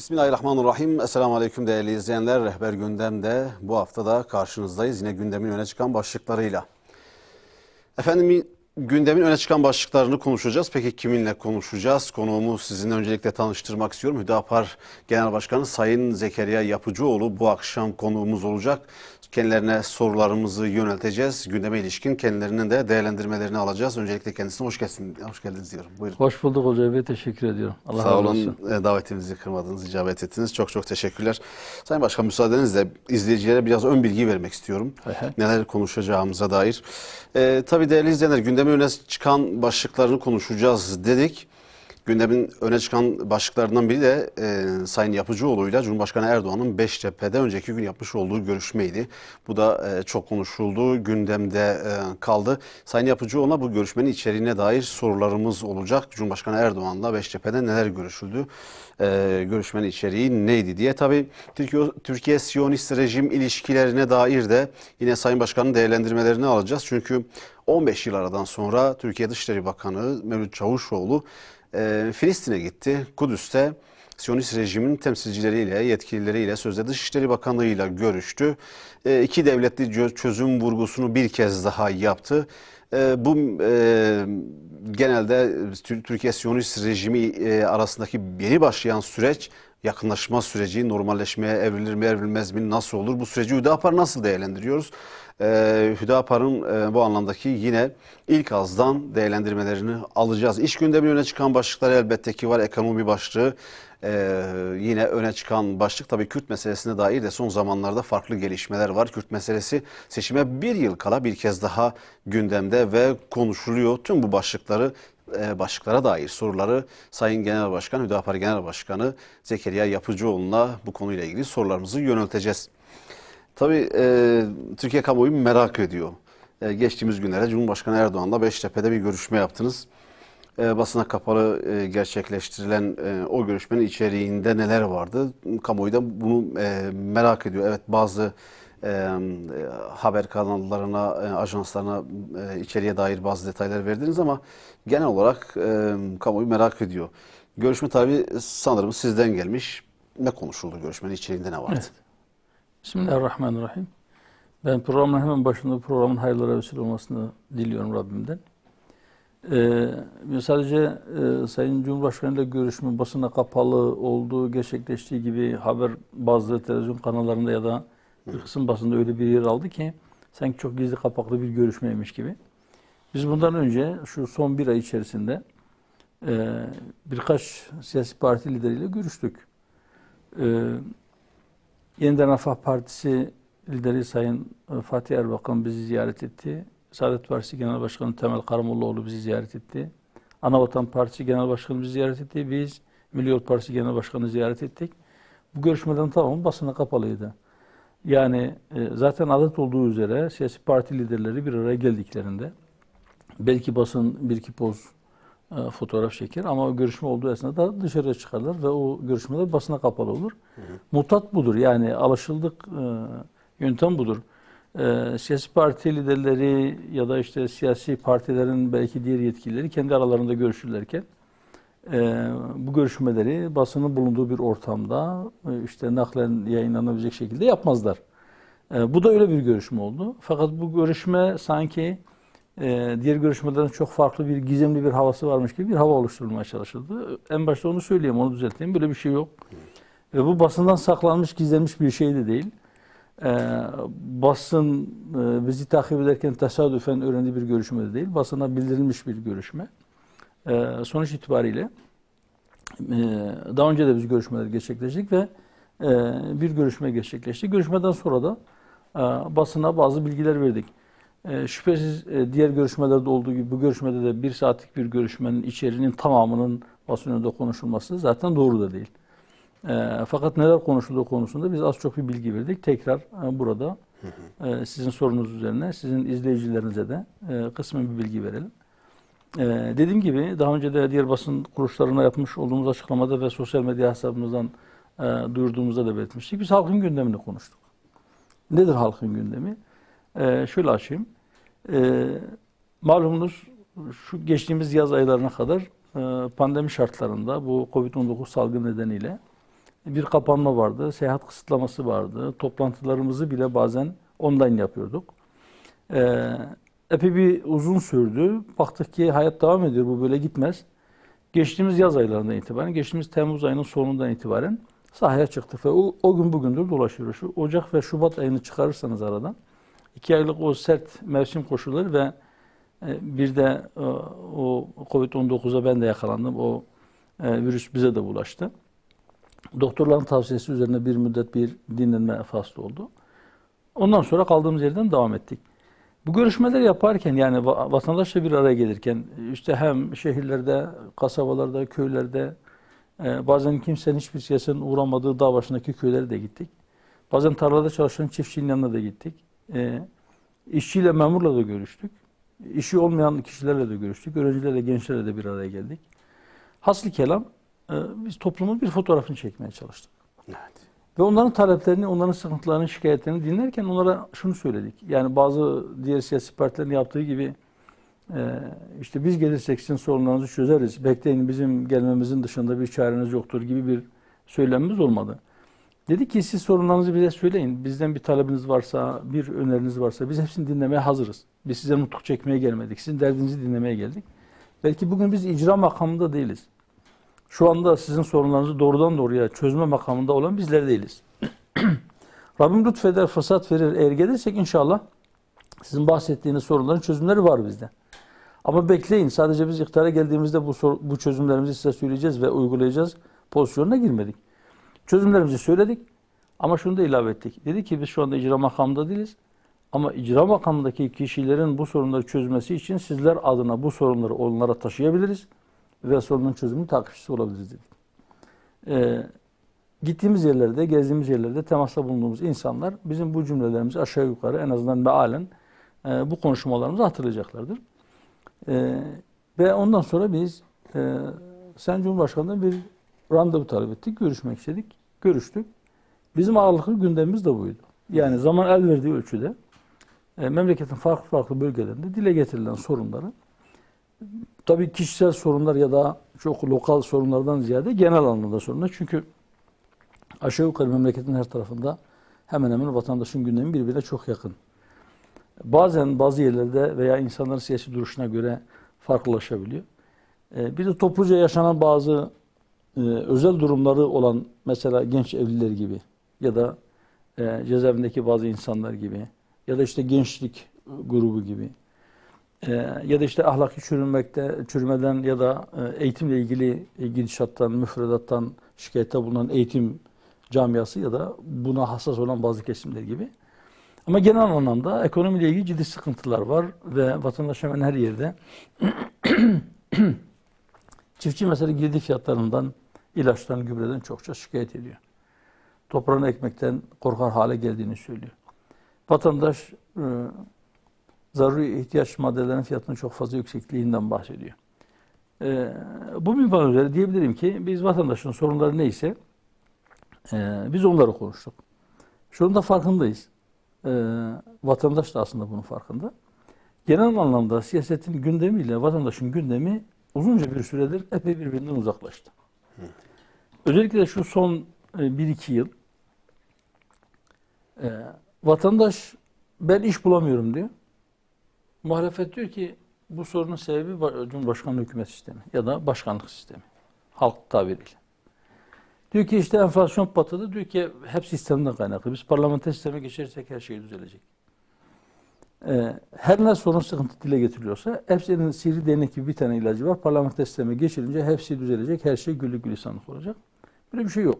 Bismillahirrahmanirrahim. Esselamu Aleyküm değerli izleyenler. Rehber Gündem'de bu hafta da karşınızdayız. Yine gündemin öne çıkan başlıklarıyla. Efendim gündemin öne çıkan başlıklarını konuşacağız. Peki kiminle konuşacağız? Konuğumu sizinle öncelikle tanıştırmak istiyorum. Hüdapar Genel Başkanı Sayın Zekeriya Yapıcıoğlu bu akşam konuğumuz olacak. Kendilerine sorularımızı yönelteceğiz. Gündeme ilişkin kendilerinin de değerlendirmelerini alacağız. Öncelikle kendisine hoş geldiniz diyorum. Buyurun. Hoş bulduk Hoca Bey. Teşekkür ediyorum. Allah Sağ razı olun. olsun. Davetimizi kırmadınız, icabet ettiniz. Çok teşekkürler. Sayın Başkan müsaadenizle izleyicilere biraz ön bilgi vermek istiyorum. Neler konuşacağımıza dair. Tabii değerli izleyenler gündemin öne çıkan başlıklarını konuşacağız dedik. Gündemin öne çıkan başlıklarından biri de Sayın Yapıcıoğlu'yla Cumhurbaşkanı Erdoğan'ın Beştepe'de önceki gün yapmış olduğu görüşmeydi. Bu da çok konuşuldu, gündemde kaldı. Sayın Yapıcıoğlu'na bu görüşmenin içeriğine dair sorularımız olacak. Cumhurbaşkanı Erdoğan'la Beştepe'de neler görüşüldü, görüşmenin içeriği neydi diye. Tabii Türkiye-Siyonist rejim ilişkilerine dair de yine Sayın Başkan'ın değerlendirmelerini alacağız. Çünkü 15 yıl aradan sonra Türkiye Dışişleri Bakanı Mevlüt Çavuşoğlu Filistin'e gitti. Kudüs'te Siyonist rejimin temsilcileriyle, yetkilileriyle, sözde Dışişleri Bakanlığı'yla görüştü. İki devletli çözüm vurgusunu bir kez daha yaptı. Bu genelde Türkiye Siyonist rejimi arasındaki yeni başlayan süreç, yakınlaşma süreci normalleşmeye evrilir mi, evrilmez mi, nasıl olur? Bu süreci Hüdapar nasıl değerlendiriyoruz? Hüdapar'ın bu anlamdaki yine ilk ağızdan değerlendirmelerini alacağız. İş gündeminin öne çıkan başlıkları elbette ki var. Ekonomi başlığı yine öne çıkan başlık. Tabii Kürt meselesine dair de son zamanlarda farklı gelişmeler var. Kürt meselesi seçime bir yıl kala bir kez daha gündemde ve konuşuluyor. Tüm bu başlıklara dair soruları Sayın Genel Başkan, Hüdapar Genel Başkanı Zekeriya Yapıcıoğlu'na bu konuyla ilgili sorularımızı yönelteceğiz. Tabii Türkiye kamuoyu merak ediyor. Geçtiğimiz günlerde Cumhurbaşkanı Erdoğan'la Beştepe'de bir görüşme yaptınız. Basına kapalı gerçekleştirilen o görüşmenin içeriğinde neler vardı? Kamuoyu da bunu merak ediyor. Evet, bazı haber kanallarına, ajanslarına içeriye dair bazı detaylar verdiniz ama genel olarak kamuoyu merak ediyor. Görüşme tabii sanırım sizden gelmiş. Ne konuşuldu görüşmenin içeriğinde, ne vardı? Evet. Bismillahirrahmanirrahim. Ben programın hemen başında programın hayırlara vesile olmasını diliyorum Rabbimden. Sadece Sayın Cumhurbaşkanı ile görüşme basına kapalı olduğu gerçekleştiği gibi haber bazı televizyon kanallarında ya da bir kısım basında öyle bir yer aldı ki sanki çok gizli kapaklı bir görüşmeymiş gibi. Biz bundan önce şu son bir ay içerisinde birkaç siyasi parti lideriyle görüştük. Yeniden Refah Partisi lideri Sayın Fatih Erbakan bizi ziyaret etti. Saadet Partisi Genel Başkanı Temel Karamollaoğlu bizi ziyaret etti. Anavatan Partisi Genel Başkanı bizi ziyaret etti. Biz Milli Yol Partisi Genel Başkanı ziyaret ettik. Bu görüşmeden tamamı basına kapalıydı. Yani zaten adet olduğu üzere siyasi parti liderleri bir araya geldiklerinde belki basın bir iki poz fotoğraf çeker ama o görüşme olduğu esnada dışarıya çıkarlar ve o görüşmeler basına kapalı olur. Mutat budur, yani alışıldık yöntem budur. Siyasi parti liderleri ya da işte siyasi partilerin belki diğer yetkilileri kendi aralarında görüşürlerken bu görüşmeleri basının bulunduğu bir ortamda işte naklen yayınlanabilecek şekilde yapmazlar. Bu da öyle bir görüşme oldu. Fakat bu görüşme sanki diğer görüşmelerin çok farklı bir gizemli bir havası varmış gibi bir hava oluşturulmaya çalışıldı. En başta onu söyleyeyim, onu düzelteyim. Böyle bir şey yok. Ve bu basından saklanmış, gizlenmiş bir şey de değil. Basın bizi takip ederken tesadüfen öğrendiği bir görüşme de değil. Basına bildirilmiş bir görüşme. Sonuç itibariyle daha önce de biz görüşmeler gerçekleştirdik ve bir görüşme gerçekleşti. Görüşmeden sonra da basına bazı bilgiler verdik. Şüphesiz diğer görüşmelerde olduğu gibi bu görüşmede de bir saatlik bir görüşmenin içeriğinin tamamının basın önünde konuşulması zaten doğru da değil. Fakat neler konuşulduğu konusunda biz az çok bir bilgi verdik. Tekrar burada sizin sorunuz üzerine, sizin izleyicilerinize de kısmen bir bilgi verelim. Dediğim gibi daha önce de diğer basın kuruluşlarına yapmış olduğumuz açıklamada ve sosyal medya hesabımızdan duyurduğumuzda da belirtmiştik. Biz halkın gündemini konuştuk. Nedir halkın gündemi? Şöyle açayım. Malumunuz şu geçtiğimiz yaz aylarına kadar pandemi şartlarında bu Covid-19 salgın nedeniyle bir kapanma vardı, seyahat kısıtlaması vardı. Toplantılarımızı bile bazen online yapıyorduk. Epey bir uzun sürdü. Baktık ki hayat devam ediyor, bu böyle gitmez. Geçtiğimiz yaz aylarından itibaren, geçtiğimiz Temmuz ayının sonundan itibaren sahaya çıktık ve o gün bugündür dolaşıyoruz. Şu Ocak ve Şubat ayını çıkarırsanız aradan, 2 aylık o sert mevsim koşulları ve bir de o Covid-19'a ben de yakalandım. O virüs bize de bulaştı. Doktorların tavsiyesi üzerine bir müddet bir dinlenme faslı oldu. Ondan sonra kaldığımız yerden devam ettik. Bu görüşmeleri yaparken, yani vatandaşla bir araya gelirken, işte hem şehirlerde, kasabalarda, köylerde, bazen kimsenin hiçbir siyasetin uğramadığı dağ başındaki köylere de gittik. Bazen tarlada çalışan çiftçinin yanına da gittik. İşçiyle, memurla da görüştük. İşi olmayan kişilerle de görüştük. Öğrencilerle, gençlerle de bir araya geldik. Hasıl kelam, biz toplumun bir fotoğrafını çekmeye çalıştık. Evet. Ve onların taleplerini, onların sıkıntılarını, şikayetlerini dinlerken onlara şunu söyledik. Yani bazı diğer siyasi partilerin yaptığı gibi işte biz gelirsek sizin sorunlarınızı çözeriz, bekleyin bizim gelmemizin dışında bir çareniz yoktur gibi bir söylemimiz olmadı. Dedik ki siz sorunlarınızı bize söyleyin. Bizden bir talebiniz varsa, bir öneriniz varsa biz hepsini dinlemeye hazırız. Biz size nutuk çekmeye gelmedik. Sizin derdinizi dinlemeye geldik. Belki bugün biz icra makamında değiliz. Şu anda sizin sorunlarınızı doğrudan doğruya çözme makamında olan bizler değiliz. Rabbim lütfeder, fırsat verir. Eğer gelirsek inşallah sizin bahsettiğiniz sorunların çözümleri var bizde. Ama bekleyin, sadece biz iktidara geldiğimizde bu çözümlerimizi size söyleyeceğiz ve uygulayacağız pozisyonuna girmedik. Çözümlerimizi söyledik ama şunu da ilave ettik. Dedi ki biz şu anda icra makamında değiliz. Ama icra makamındaki kişilerin bu sorunları çözmesi için sizler adına bu sorunları onlara taşıyabiliriz ve sorunun çözümünün takipçisi olabiliriz dedik. Gittiğimiz yerlerde, gezdiğimiz yerlerde temasta bulunduğumuz insanlar bizim bu cümlelerimizi aşağı yukarı en azından mealen bu konuşmalarımızı hatırlayacaklardır. Ve ondan sonra biz Sayın Cumhurbaşkanı'ndan bir randevu talep ettik, görüşmek istedik, görüştük. Bizim ağırlıklı gündemimiz de buydu. Yani zaman el verdiği ölçüde memleketin farklı farklı bölgelerinde dile getirilen sorunları, tabii kişisel sorunlar ya da çok lokal sorunlardan ziyade genel anlamda sorunlar. Çünkü aşağı yukarı memleketin her tarafında hemen hemen vatandaşın gündemi birbirine çok yakın. Bazen bazı yerlerde veya insanların siyasi duruşuna göre farklılaşabiliyor. Bir de topluca yaşanan bazı özel durumları olan, mesela genç evliler gibi ya da cezaevindeki bazı insanlar gibi ya da işte gençlik grubu gibi ya da işte ahlaki çürümeden ya da eğitimle ilgili gidişattan, müfredattan şikayette bulunan eğitim camiası ya da buna hassas olan bazı kesimler gibi. Ama genel anlamda ekonomiyle ilgili ciddi sıkıntılar var ve vatandaş hemen her yerde çiftçi mesela girdi fiyatlarından, ilaçtan, gübreden çokça şikayet ediyor. Toprağın ekmekten korkar hale geldiğini söylüyor. Vatandaş zaruri ihtiyaç maddelerinin fiyatının çok fazla yüksekliğinden bahsediyor. Bu minval üzere diyebilirim ki biz vatandaşın sorunları neyse biz onları konuştuk. Şunun da farkındayız. Vatandaş da aslında bunun farkında. Genel anlamda siyasetin gündemiyle vatandaşın gündemi uzunca bir süredir epey birbirinden uzaklaştı. Özellikle de şu son 1-2 yıl vatandaş ben iş bulamıyorum diyor. Muhalefet diyor ki bu sorunun sebebi Cumhurbaşkanlığı hükümet sistemi ya da başkanlık sistemi. Halk tabiriyle. Diyor ki işte enflasyon patladı. Diyor ki hep sistemden kaynaklı. Biz parlamenter sisteme geçersek her şey düzelecek. Her ne sorun sıkıntı dile getiriliyorsa hepsinin sihirli değnek gibi bir tane ilacı var. Parlamenter sisteme geçilince hepsi düzelecek. Her şey güllük gülistanlık olacak. Böyle bir şey yok.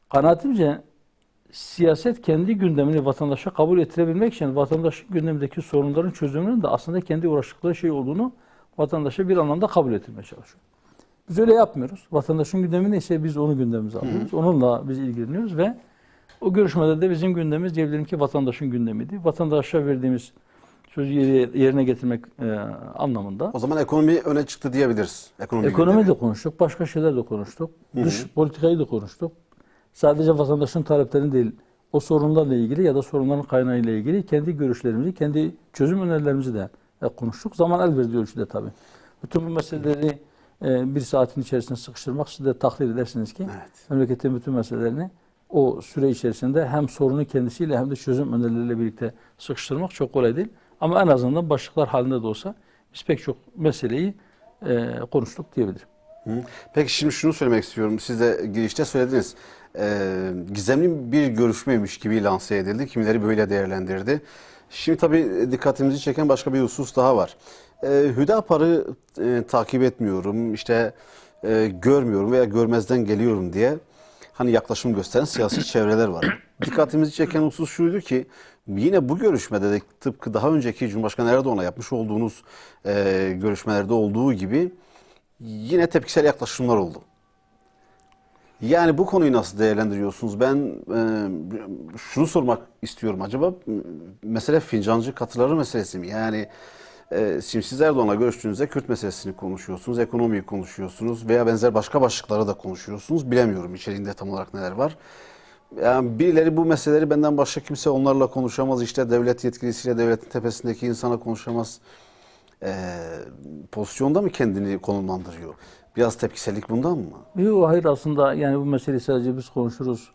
Kanaatimce siyaset kendi gündemini vatandaşa kabul ettirebilmek için vatandaşın gündemindeki sorunların çözümünün de aslında kendi uğraştıkları şey olduğunu vatandaşa bir anlamda kabul ettirmeye çalışıyor. Biz öyle yapmıyoruz. Vatandaşın gündemi neyse biz onu gündemimize alıyoruz. Onunla biz ilgileniyoruz ve o görüşmede de bizim gündemimiz diyebilirim ki vatandaşın gündemiydi. Vatandaşa verdiğimiz sözü yerine getirmek anlamında. O zaman ekonomi öne çıktı diyebiliriz. Ekonomi de konuştuk, başka şeyler de konuştuk. Dış politikayı da konuştuk. Sadece vatandaşın taleplerini değil, o sorunlarla ilgili ya da sorunların kaynağıyla ilgili kendi görüşlerimizi, kendi çözüm önerilerimizi de konuştuk. Zaman el verdiği ölçüde tabii. Bütün bu meseleleri bir saatin içerisinde sıkıştırmak, siz de takdir edersiniz ki Evet. memleketin bütün meselelerini o süre içerisinde hem sorunun kendisiyle hem de çözüm önerileriyle birlikte sıkıştırmak çok kolay değil. Ama en azından başlıklar halinde de olsa biz pek çok meseleyi konuştuk diyebilirim. Hı. Peki şimdi şunu söylemek istiyorum. Siz de girişte söylediniz. Gizemli bir görüşmeymiş gibi lanse edildi. Kimileri böyle değerlendirdi. Şimdi tabii dikkatimizi çeken başka bir husus daha var. Hüdapar'ı takip etmiyorum, işte görmüyorum veya görmezden geliyorum diye hani yaklaşım gösteren siyasi çevreler var. Dikkatimizi çeken husus şuydu ki yine bu görüşmede de tıpkı daha önceki Cumhurbaşkanı Erdoğan'la yapmış olduğunuz görüşmelerde olduğu gibi yine tepkisel yaklaşımlar oldu. Yani bu konuyu nasıl değerlendiriyorsunuz? Ben şunu sormak istiyorum. Acaba mesele fincancı katıları meselesi mi? Yani şimdi siz Erdoğan'la görüştüğünüzde Kürt meselesini konuşuyorsunuz, ekonomiyi konuşuyorsunuz veya benzer başka başlıkları da konuşuyorsunuz. Bilemiyorum içeriğinde tam olarak neler var. Yani birileri bu meseleleri benden başka kimse onlarla konuşamaz. İşte devlet yetkilisiyle devletin tepesindeki insana konuşamaz. Pozisyonda mı kendini konumlandırıyor? Biraz tepkisellik bundan mı? Yok, hayır, aslında yani bu meseleyi sadece biz konuşuruz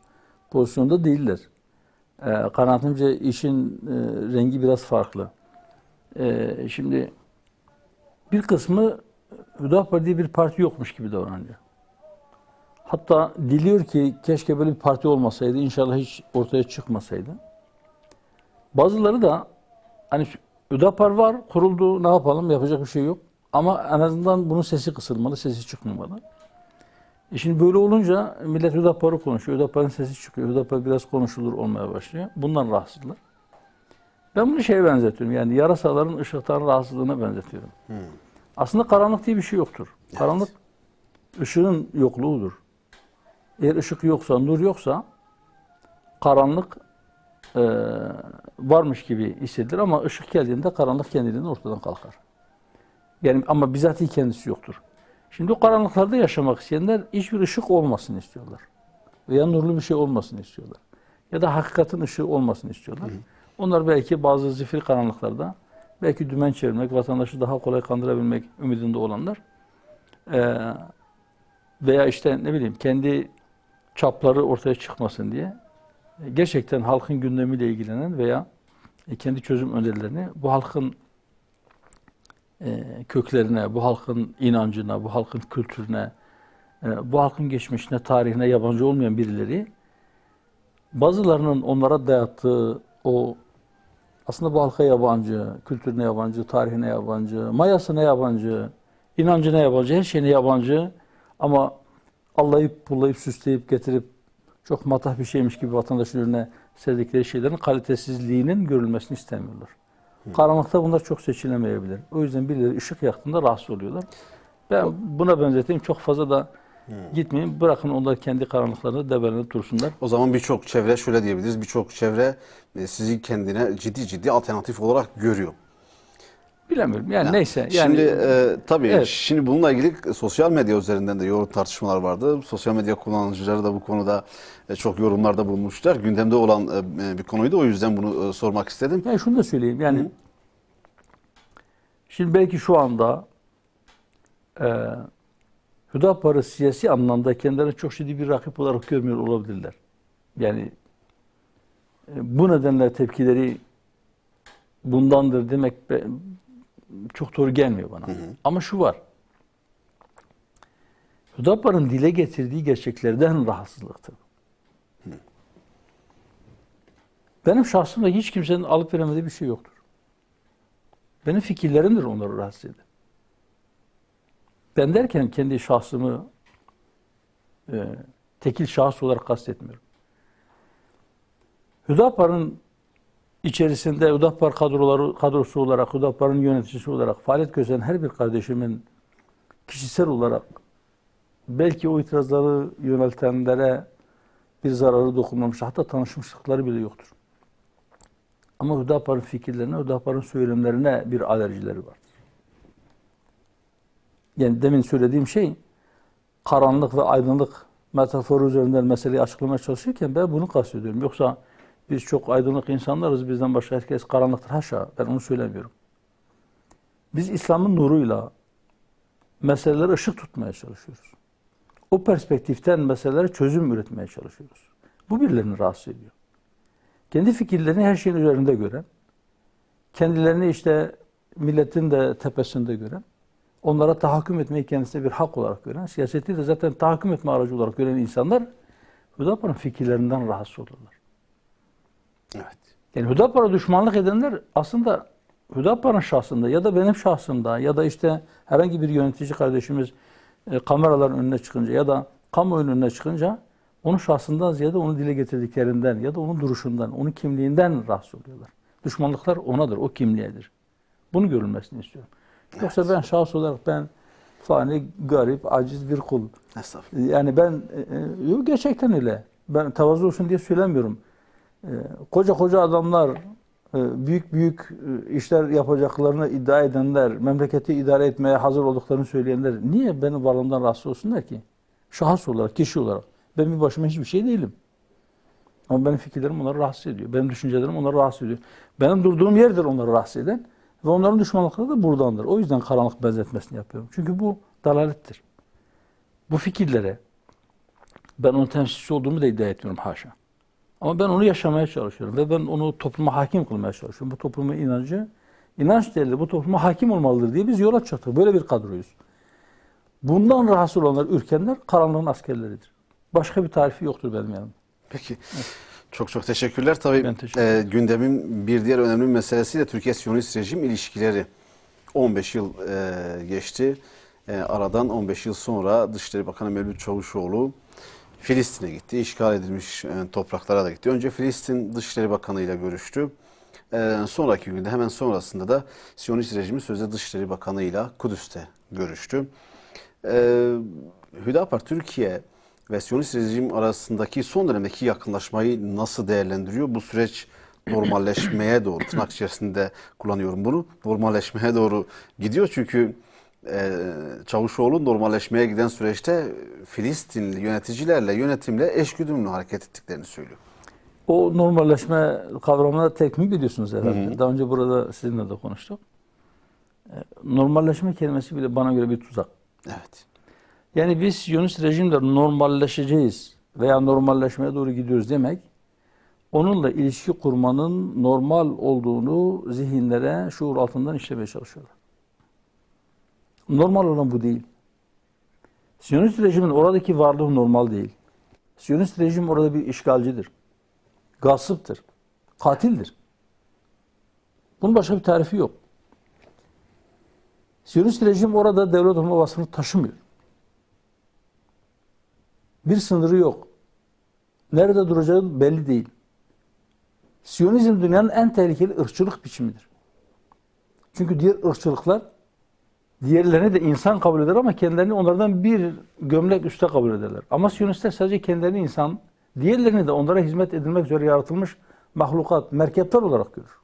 pozisyonda değiller. Kanaatimce işin rengi biraz farklı. Şimdi bir kısmı Hüdapar diye bir parti yokmuş gibi davranıyor. Hatta diliyor ki keşke böyle bir parti olmasaydı, inşallah hiç ortaya çıkmasaydı. Bazıları da hani Hüdapar var, kuruldu, ne yapalım, yapacak bir şey yok. Ama en azından bunun sesi kısılmalı, sesi çıkmamalı. Şimdi böyle olunca millet Hüdapar'ı konuşuyor, Hüdapar'ın sesi çıkıyor, Hüdapar biraz konuşulur olmaya başlıyor. Bundan rahatsızlar. Ben bunu şeye benzetiyorum, yani yarasaların ışıktan rahatsızlığına benzetiyorum. Aslında karanlık diye bir şey yoktur. Evet. Karanlık ışığın yokluğudur. Eğer ışık yoksa, nur yoksa karanlık varmış gibi hissedilir ama ışık geldiğinde karanlık kendiliğinden ortadan kalkar. Yani ama bizatihi kendisi yoktur. Şimdi o karanlıklarda yaşamak isteyenler hiçbir ışık olmasını istiyorlar. Veya nurlu bir şey olmasını istiyorlar. Ya da hakikatin ışığı olmasını istiyorlar. Onlar belki bazı zifiri karanlıklarda belki dümen çevirmek, vatandaşı daha kolay kandırabilmek ümidinde olanlar veya işte ne bileyim kendi çapları ortaya çıkmasın diye gerçekten halkın gündemiyle ilgilenen veya kendi çözüm önerilerini bu halkın köklerine, bu halkın inancına, bu halkın kültürüne, bu halkın geçmişine, tarihine yabancı olmayan birileri bazılarının onlara dayattığı o aslında bu halka yabancı, kültürüne yabancı, tarihine yabancı, mayasına yabancı, inancına yabancı, her şeyine yabancı ama allayıp pullayıp süsleyip getirip çok matah bir şeymiş gibi vatandaşın önüne serdikleri şeylerin kalitesizliğinin görülmesini istemiyorlar. Karanlıkta bunlar çok seçilemeyebilir. O yüzden birileri ışık yaktığında rahatsız oluyorlar. Ben buna benzeteyim. Çok fazla da gitmeyin. Bırakın onlar kendi karanlıklarında debelenip dursunlar. O zaman birçok çevre şöyle diyebiliriz. Birçok çevre sizi kendine ciddi alternatif olarak görüyor. Bilemiyorum. Yani neyse. Yani, Şimdi tabii evet. şimdi bununla ilgili sosyal medya üzerinden de yoğun tartışmalar vardı. Sosyal medya kullanıcıları da bu konuda çok yorumlarda bulmuşlar. Gündemde olan bir konuydu. O yüzden bunu sormak istedim. Yani şunu da söyleyeyim. Yani şimdi belki şu anda Hüdapar'ı siyasi anlamda kendilerine çok ciddi bir rakip olarak görmüyor olabilirler. Yani bu nedenle tepkileri bundandır demek çok doğru gelmiyor bana. Ama şu var. Hüdapar'ın dile getirdiği gerçeklerden rahatsızlıktır. Benim şahsımda hiç kimsenin alıp veremediği bir şey yoktur. Benim fikirlerimdir onları rahatsız eden. Ben derken kendi şahsımı tekil şahıs olarak kastetmiyorum. Hüdapar'ın içerisinde Hüdapar kadrosu olarak, Hüdapar'ın yöneticisi olarak faaliyet gösteren her bir kardeşimin kişisel olarak belki o itirazları yöneltenlere bir zararı dokunmamış, hatta tanışmışlıkları bile yoktur. Ama Hüdapar'ın fikirlerine, Hüdapar'ın söylemlerine bir alerjileri vardır. Yani demin söylediğim şey karanlık ve aydınlık metaforu üzerinden meseleyi açıklamaya çalışırken ben bunu kastediyorum. Yoksa biz çok aydınlık insanlarız, bizden başka herkes karanlıktır. Haşa, ben onu söylemiyorum. Biz İslam'ın nuruyla, meselelere ışık tutmaya çalışıyoruz. O perspektiften meselelere çözüm üretmeye çalışıyoruz. Bu birilerini rahatsız ediyor. Kendi fikirlerini her şeyin üzerinde gören, kendilerini işte milletin de tepesinde gören, onlara tahakküm etmeyi kendisine bir hak olarak gören, siyaseti de zaten tahakküm etme aracı olarak gören insanlar Hüdapar'ın fikirlerinden rahatsız olurlar. Evet. Yani Hüdapar'a düşmanlık edenler aslında Hüdapar'ın şahsında ya da benim şahsımda ya da işte herhangi bir yönetici kardeşimiz kameraların önüne çıkınca ya da kamuoyunun önüne çıkınca onun şahsından ziyade onu dile getirdiklerinden ya da onun duruşundan, onun kimliğinden rahatsız oluyorlar. Düşmanlıklar onadır, o kimliğedir. Bunu görülmesini istiyorum. Yoksa ben şahs olarak ben fani, garip, aciz bir kul. Estağfurullah. Yani ben yok gerçekten öyle. Ben tevazu olsun diye söylemiyorum. Koca koca adamlar, büyük büyük işler yapacaklarını iddia edenler, memleketi idare etmeye hazır olduklarını söyleyenler niye benim varlığımdan rahatsız olsunlar ki? Şahıs olarak, kişi olarak. Ben bir başıma hiçbir şey değilim. Ama benim fikirlerim onları rahatsız ediyor. Benim düşüncelerim onları rahatsız ediyor. Benim durduğum yerdir onları rahatsız eden ve onların düşmanlıkları da buradandır. O yüzden karanlık benzetmesini yapıyorum. Çünkü bu dalalettir. Bu fikirlere ben onun temsilcisi olduğumu da iddia etmiyorum haşa. Ama ben onu yaşamaya çalışıyorum ve ben onu topluma hakim kılmaya çalışıyorum. Bu toplumun inancı, inanç değerli bu topluma hakim olmalıdır diye biz yola çıktık. Böyle bir kadroyuz. Bundan rahatsız olanlar, ürkenler karanlığın askerleridir. Başka bir tarifi yoktur benim yanımda. Peki. Çok çok teşekkürler. Tabii Ben teşekkür ederim. gündemin bir diğer önemli meselesi de Türkiye-Siyonist rejim ilişkileri. 15 yıl geçti. Aradan 15 yıl sonra Dışişleri Bakanı Mevlüt Çavuşoğlu Filistin'e gitti. İşgal edilmiş topraklara da gitti. Önce Filistin Dışişleri Bakanı ile görüştü. Sonraki günde hemen sonrasında da Siyonist rejimin sözde Dışişleri Bakanı ile Kudüs'te görüştü. Hüdapar Türkiye ve Siyonist rejim arasındaki son dönemdeki yakınlaşmayı nasıl değerlendiriyor? Bu süreç normalleşmeye doğru, tırnak içerisinde kullanıyorum bunu, normalleşmeye doğru gidiyor. Çünkü Çavuşoğlu normalleşmeye giden süreçte Filistinli yöneticilerle, yönetimle eşgüdümlü hareket ettiklerini söylüyor. O normalleşme kavramına tek mi biliyorsunuz herhalde? Hı hı. Daha önce burada sizinle de konuştuk. Normalleşme kelimesi bile bana göre bir tuzak. Evet. Yani biz Siyonist rejimle normalleşeceğiz veya normalleşmeye doğru gidiyoruz demek, onunla ilişki kurmanın normal olduğunu zihinlere şuur altından işlemeye çalışıyorlar. Normal olan bu değil. Siyonist rejimin oradaki varlığı normal değil. Siyonist rejim orada bir işgalcidir. Gasıptır. Katildir. Bunun başka bir tarifi yok. Siyonist rejim orada devlet olma vasfını taşımıyor. Bir sınırı yok. Nerede duracağı belli değil. Siyonizm dünyanın en tehlikeli ırkçılık biçimidir. Çünkü diğer ırkçılıklar diğerlerini de insan kabul eder ama kendilerini onlardan bir gömlek üstte kabul ederler. Ama Siyonistler sadece kendilerini insan, diğerlerini de onlara hizmet edilmek üzere yaratılmış mahlukat, merkepler olarak görür.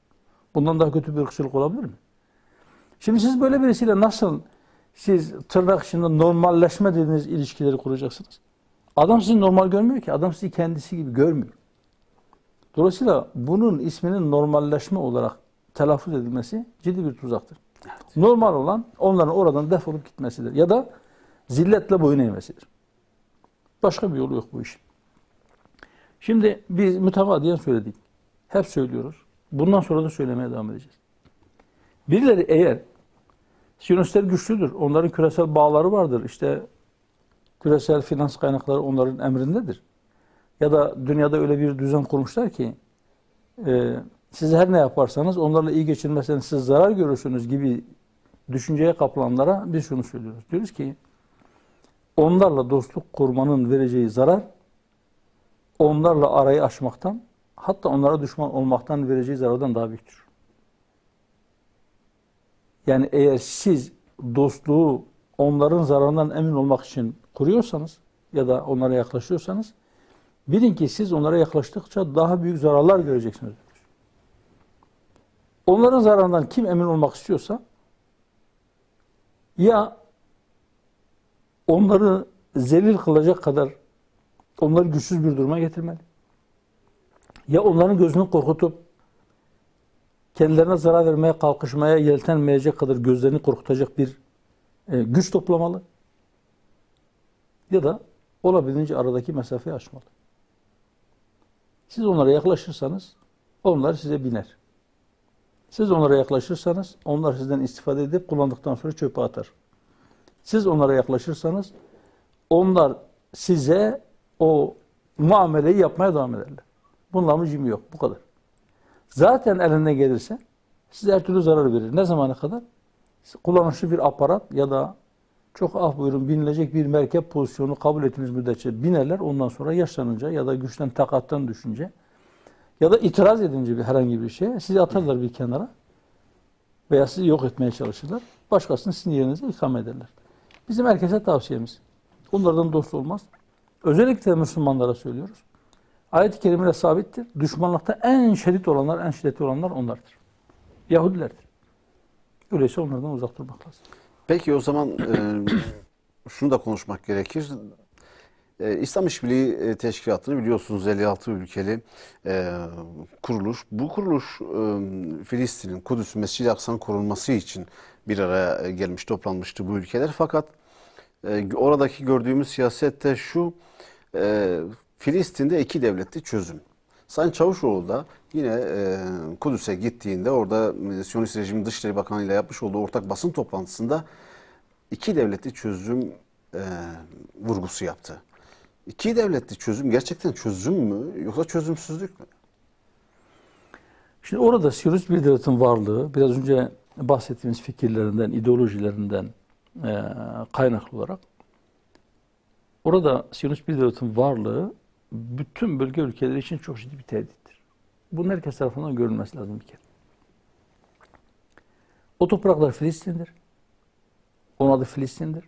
Bundan daha kötü bir ırkçılık olabilir mi? Şimdi siz böyle birisiyle nasıl siz tırnak içinde normalleşme dediğiniz ilişkileri kuracaksınız? Adam sizi normal görmüyor ki. Adam sizi kendisi gibi görmüyor. Dolayısıyla bunun isminin normalleşme olarak telaffuz edilmesi ciddi bir tuzaktır. Evet. Normal olan onların oradan defolup gitmesidir. Ya da zilletle boyun eğmesidir. Başka bir yolu yok bu işin. Şimdi biz mütemadiyen söyledik. Hep söylüyoruz. Bundan sonra da söylemeye devam edeceğiz. Birileri eğer Siyonistler güçlüdür. Onların küresel bağları vardır. İşte küresel finans kaynakları onların emrindedir. Ya da dünyada öyle bir düzen kurmuşlar ki siz her ne yaparsanız onlarla iyi geçirmezseniz siz zarar görürsünüz gibi düşünceye kapılanlara biz şunu söylüyoruz. Diyoruz ki onlarla dostluk kurmanın vereceği zarar onlarla arayı aşmaktan hatta onlara düşman olmaktan vereceği zarardan daha büyüktür. Yani eğer siz dostluğu onların zararından emin olmak için kuruyorsanız ya da onlara yaklaşıyorsanız bilin ki siz onlara yaklaştıkça daha büyük zararlar göreceksiniz. Onların zararından kim emin olmak istiyorsa ya onları zelil kılacak kadar onları güçsüz bir duruma getirmeli. Ya onların gözünü korkutup kendilerine zarar vermeye kalkışmaya yeltenmeyecek kadar gözlerini korkutacak bir güç toplamalı ya da olabildiğince aradaki mesafeyi aşmalı. Siz onlara yaklaşırsanız onlar size biner. Siz onlara yaklaşırsanız onlar sizden istifade edip kullandıktan sonra çöpe atar. Siz onlara yaklaşırsanız onlar size o muameleyi yapmaya devam ederler. Bunların cimi yok. Bu kadar. Zaten elinden gelirse size her türlü zarar verir. Ne zamana kadar? Kullanışlı bir aparat ya da çok buyurun binilecek bir merkep pozisyonu kabul ettiğiniz müddetçe binerler. Ondan sonra yaşlanınca ya da güçten takattan düşünce ya da itiraz edince herhangi bir şeye sizi atarlar bir kenara veya sizi yok etmeye çalışırlar. Başkasını sizin yerinize ikame ederler. Bizim herkese tavsiyemiz. Onlardan dost olmaz. Özellikle Müslümanlara söylüyoruz. Ayet-i Kerime'de sabittir. Düşmanlıkta en şiddet olanlar, en şiddetli olanlar onlardır. Yahudilerdir. Öyleyse onlardan uzak durmak lazım. Peki o zaman şunu da konuşmak gerekir. İslam İşbirliği Teşkilatı'nı biliyorsunuz 56 ülkeli kuruluş. Bu kuruluş Filistin'in, Kudüs'ün, Mescid-i Aksa'nın korunması için bir araya gelmiş, toplanmıştı bu ülkeler. Fakat oradaki gördüğümüz siyasette şu, Filistin'de iki devletli çözüm. Sayın Çavuşoğlu da yine Kudüs'e gittiğinde orada Siyonist rejimin Dışişleri Bakanı ile yapmış olduğu ortak basın toplantısında iki devletli çözüm vurgusu yaptı. İki devletli çözüm gerçekten çözüm mü yoksa çözümsüzlük mü? Şimdi orada Siyonist bir devletin varlığı biraz önce bahsettiğimiz fikirlerinden, ideolojilerinden kaynaklı olarak orada Siyonist bir devletin varlığı bütün bölge ülkeleri için çok ciddi bir tehdittir. Bunun herkes tarafından görülmesi lazım bir kere. O topraklar Filistin'dir. Onun adı Filistin'dir.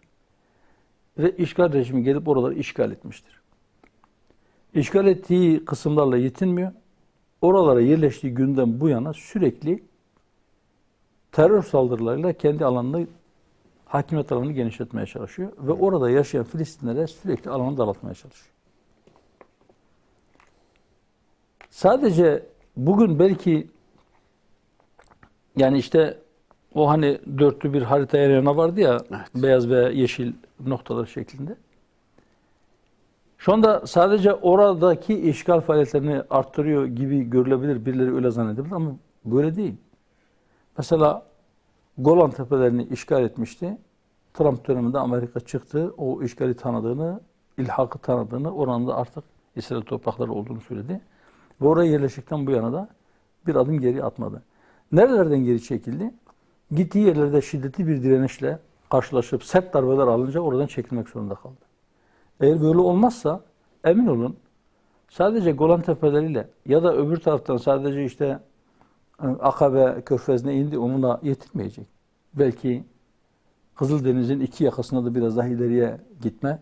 Ve işgal rejimi gelip oraları işgal etmiştir. İşgal ettiği kısımlarla yetinmiyor. Oralara yerleştiği günden bu yana sürekli terör saldırılarıyla kendi alanını, hakimiyet alanını genişletmeye çalışıyor. Ve orada yaşayan Filistinlere sürekli alanı daraltmaya çalışıyor. Sadece bugün belki yani işte o hani dörtlü bir harita yana vardı ya, evet, beyaz ve yeşil noktalar şeklinde. Şu anda sadece oradaki işgal faaliyetlerini arttırıyor gibi görülebilir. Birileri öyle zannedebilir ama böyle değil. Mesela Golan Tepelerini işgal etmişti. Trump döneminde Amerika çıktı. O işgali tanıdığını, ilhakı tanıdığını, oranın da artık İsrail toprakları olduğunu söyledi. Ve oraya yerleştikten bu yana da bir adım geri atmadı. Nerelerden geri çekildi? Gittiği yerlerde şiddetli bir direnişle karşılaşıp sert darbeler alınca oradan çekilmek zorunda kaldı. Eğer böyle olmazsa emin olun sadece Golan Tepeleriyle ya da öbür taraftan sadece işte Akabe Körfezi'ne indi onunla yetinmeyecek. Belki Kızıldeniz'in iki yakasına da biraz daha ileriye gitme,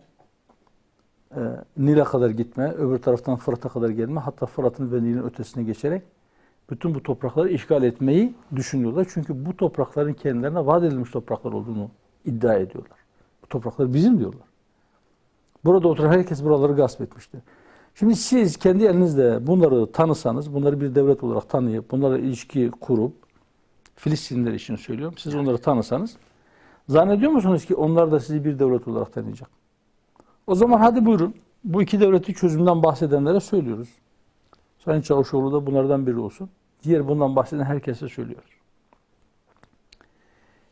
Nil'e kadar gitme, öbür taraftan Fırat'a kadar gelme, hatta Fırat'ın ve Nil'in ötesine geçerek bütün bu toprakları işgal etmeyi düşünüyorlar. Çünkü bu toprakların kendilerine vaat edilmiş topraklar olduğunu iddia ediyorlar. Bu topraklar bizim diyorlar. Burada oturan herkes buraları gasp etmişti. Şimdi siz kendi elinizle bunları tanısanız, bunları bir devlet olarak tanıyıp, bunlarla ilişki kurup, Filistinliler için söylüyorum, siz onları tanısanız, zannediyor musunuz ki onlar da sizi bir devlet olarak tanıyacak? O zaman hadi buyurun, bu iki devletli çözümden bahsedenlere söylüyoruz. Sayın Çavuşoğlu da bunlardan biri olsun. Diğer bundan bahseden herkese söylüyoruz.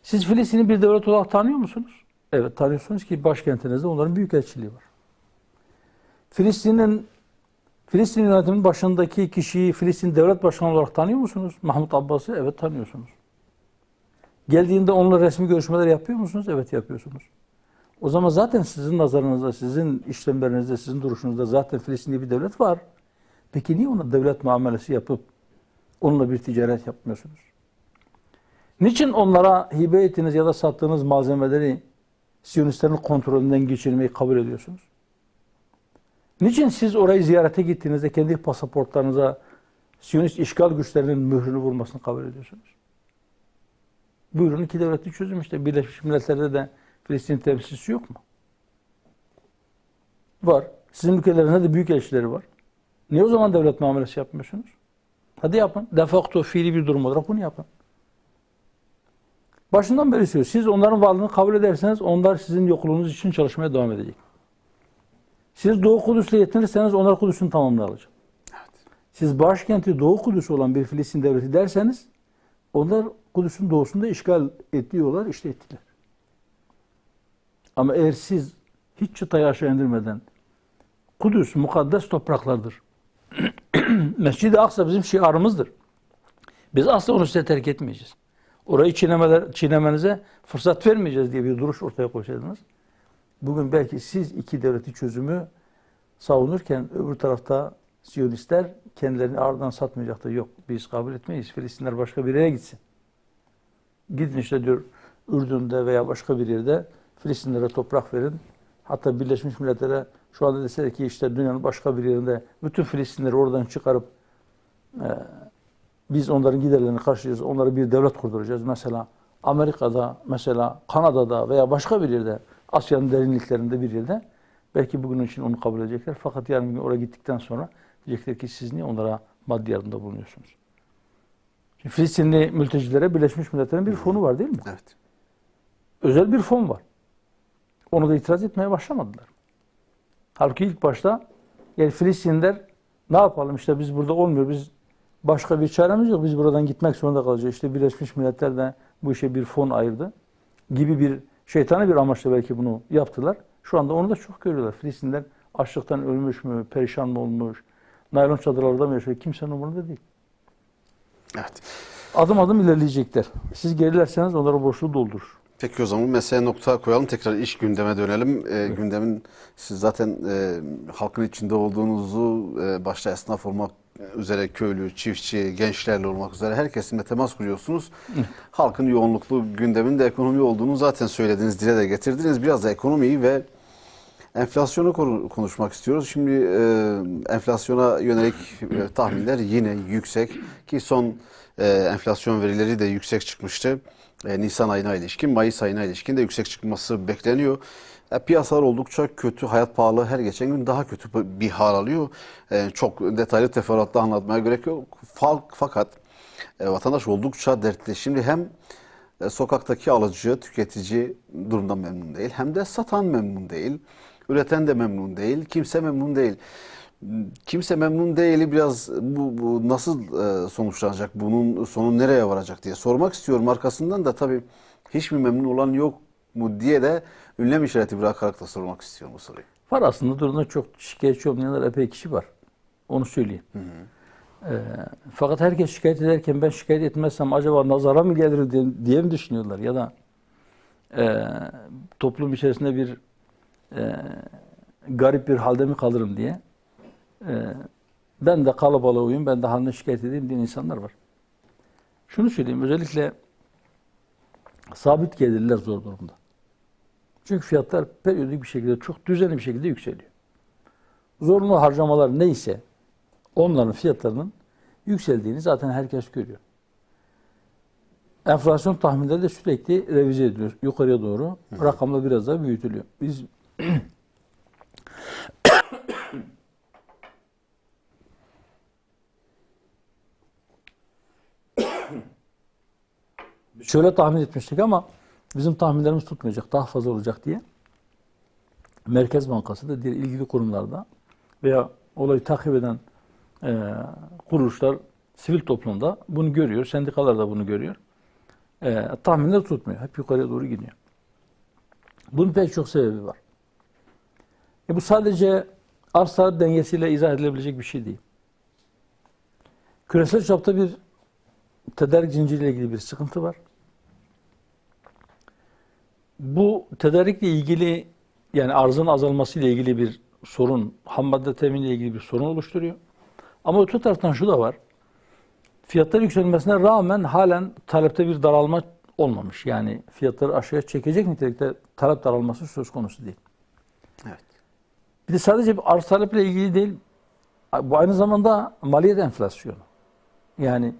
Siz Filistin'i bir devlet olarak tanıyor musunuz? Evet, tanıyorsunuz ki başkentinizde onların büyükelçiliği var. Filistin yönetiminin başındaki kişiyi Filistin devlet başkanı olarak tanıyor musunuz? Mahmut Abbas'ı? Evet, tanıyorsunuz. Geldiğinde onunla resmi görüşmeler yapıyor musunuz? Evet, yapıyorsunuz. O zaman zaten sizin nazarınızda, sizin işlemlerinizde, sizin duruşunuzda zaten Filistin diye bir devlet var. Peki niye ona devlet muamelesi yapıp onunla bir ticaret yapmıyorsunuz? Niçin onlara hibe ettiğiniz ya da sattığınız malzemeleri Siyonistlerin kontrolünden geçirmeyi kabul ediyorsunuz? Niçin siz orayı ziyarete gittiğinizde kendi pasaportlarınıza Siyonist işgal güçlerinin mührünü vurmasını kabul ediyorsunuz? Buyurun iki devletli çözüm işte. Birleşmiş Milletler'de de Filistin temsilcisi yok mu? Var. Sizin ülkelerinizde de büyük elçileri var. Niye o zaman devlet muamelesi yapmıyorsunuz? Hadi yapın. De facto fiili bir durum olarak bunu yapın. Başından beri söylüyor. Siz onların varlığını kabul ederseniz onlar sizin yokluğunuz için çalışmaya devam edecek. Siz Doğu Kudüs'le yetinirseniz onlar Kudüs'ün tamamını alacak. Siz başkenti Doğu Kudüs olan bir Filistin devleti derseniz onlar Kudüs'ün doğusunda işgal ediyorlar, işte ettiler. Ama eğer siz hiç çıtayı aşağı indirmeden Kudüs mukaddes topraklardır. Mescid-i Aksa bizim şiarımızdır. Biz asla onu size terk etmeyeceğiz. Orayı çiğnemenize fırsat vermeyeceğiz diye bir duruş ortaya koysaydınız. Bugün belki siz iki devleti çözümü savunurken öbür tarafta Siyonistler kendilerini ardından satmayacaktır. Yok, biz kabul etmeyiz. Filistinler başka bir yere gitsin. Gidin işte diyor Ürdün'de veya başka bir yerde Filistinlere toprak verin. Hatta Birleşmiş Milletler'e şu anda deseler ki işte dünyanın başka bir yerinde bütün Filistinleri oradan çıkarıp biz onların giderlerini karşılayacağız. Onlara bir devlet kurduracağız. Mesela Amerika'da, mesela Kanada'da veya başka bir yerde, Asya'nın derinliklerinde bir yerde belki bugün için onu kabul edecekler. Fakat yarın gün oraya gittikten sonra diyecekler ki siz niye onlara maddi yardımda bulunuyorsunuz? Şimdi Filistinli mültecilere Birleşmiş Milletler'in bir fonu var değil mi? Evet. Özel bir fon var. Onu da itiraz etmeye başlamadılar. Halbuki ilk başta yani Filistinliler ne yapalım işte biz burada olmuyor, biz başka bir çaremiz yok, biz buradan gitmek zorunda kalacağız. İşte Birleşmiş Milletler de bu işe bir fon ayırdı gibi bir şeytani bir amaçla belki bunu yaptılar. Şu anda onu da çok görüyorlar. Filistinliler açlıktan ölmüş mü, perişan mı olmuş, naylon çadırlarda mı yaşıyor, kimsenin umurunda değil. Evet. Adım adım ilerleyecekler. Siz gerilerseniz onlara boşluğu doldurur. Peki o zaman meseleye nokta koyalım. Tekrar iş gündeme dönelim. Gündemin siz zaten halkın içinde olduğunuzu başta esnaf olmak üzere köylü, çiftçi, gençlerle olmak üzere herkesinle temas kuruyorsunuz. Halkın yoğunluklu gündeminde ekonomi olduğunu zaten söylediniz, dile de getirdiniz. Biraz da ekonomiyi ve enflasyonu konuşmak istiyoruz. Şimdi enflasyona yönelik tahminler yine yüksek ki son enflasyon verileri de yüksek çıkmıştı. Nisan ayına ilişkin, Mayıs ayına ilişkin de yüksek çıkması bekleniyor. Piyasalar oldukça kötü, hayat pahalı her geçen gün daha kötü bir hal alıyor. Çok detaylı teferruatla anlatmaya gerek yok. Fakat vatandaş oldukça dertli. Şimdi hem sokaktaki alıcı, tüketici durumdan memnun değil, hem de satan memnun değil, üreten de memnun değil, kimse memnun değil. Kimse memnun değil. Biraz bu nasıl sonuçlanacak, bunun sonu nereye varacak diye sormak istiyorum. Arkasından da tabii hiç mi memnun olan yok mu diye de ünlem işareti bırakarak da sormak istiyorum bu soruyu. Var aslında durumda çok şikayetçi olmayanlar epey kişi var. Onu söyleyeyim. Fakat herkes şikayet ederken ben şikayet etmezsem acaba nazara mı gelir diye mi düşünüyorlar? Ya da toplum içerisinde bir garip bir halde mi kalırım diye. Ben de kalabalığa uyum, ben de haline şikayet edeyim diyen insanlar var. Şunu söyleyeyim, özellikle sabit gelirler zor durumda. Çünkü fiyatlar periyodik bir şekilde, çok düzenli bir şekilde yükseliyor. Zorunlu harcamalar neyse onların fiyatlarının yükseldiğini zaten herkes görüyor. Enflasyon tahminleri de sürekli revize ediliyor. Yukarıya doğru rakamlar biraz daha büyütülüyor. Biz şöyle tahmin etmiştik ama bizim tahminlerimiz tutmayacak, daha fazla olacak diye. Merkez Bankası da diğer ilgili kurumlarda veya olayı takip eden kuruluşlar, sivil toplumda bunu görüyor, sendikalar da bunu görüyor. Tahminler tutmuyor, hep yukarıya doğru gidiyor. Bunun pek çok sebebi var. Bu sadece arz talep dengesiyle izah edilebilecek bir şey değil. Küresel çapta bir tedarik zinciriyle ilgili bir sıkıntı var. Bu tedarikle ilgili, yani arzın azalmasıyla ilgili bir sorun, ham madde teminiyle ilgili bir sorun oluşturuyor. Ama öte taraftan şu da var. Fiyatlar yükselmesine rağmen halen talepte bir daralma olmamış. Yani fiyatları aşağıya çekecek nitelikte talep daralması söz konusu değil. Evet. Bir de sadece bir arz taleple ilgili değil, bu aynı zamanda maliyet enflasyonu. Yani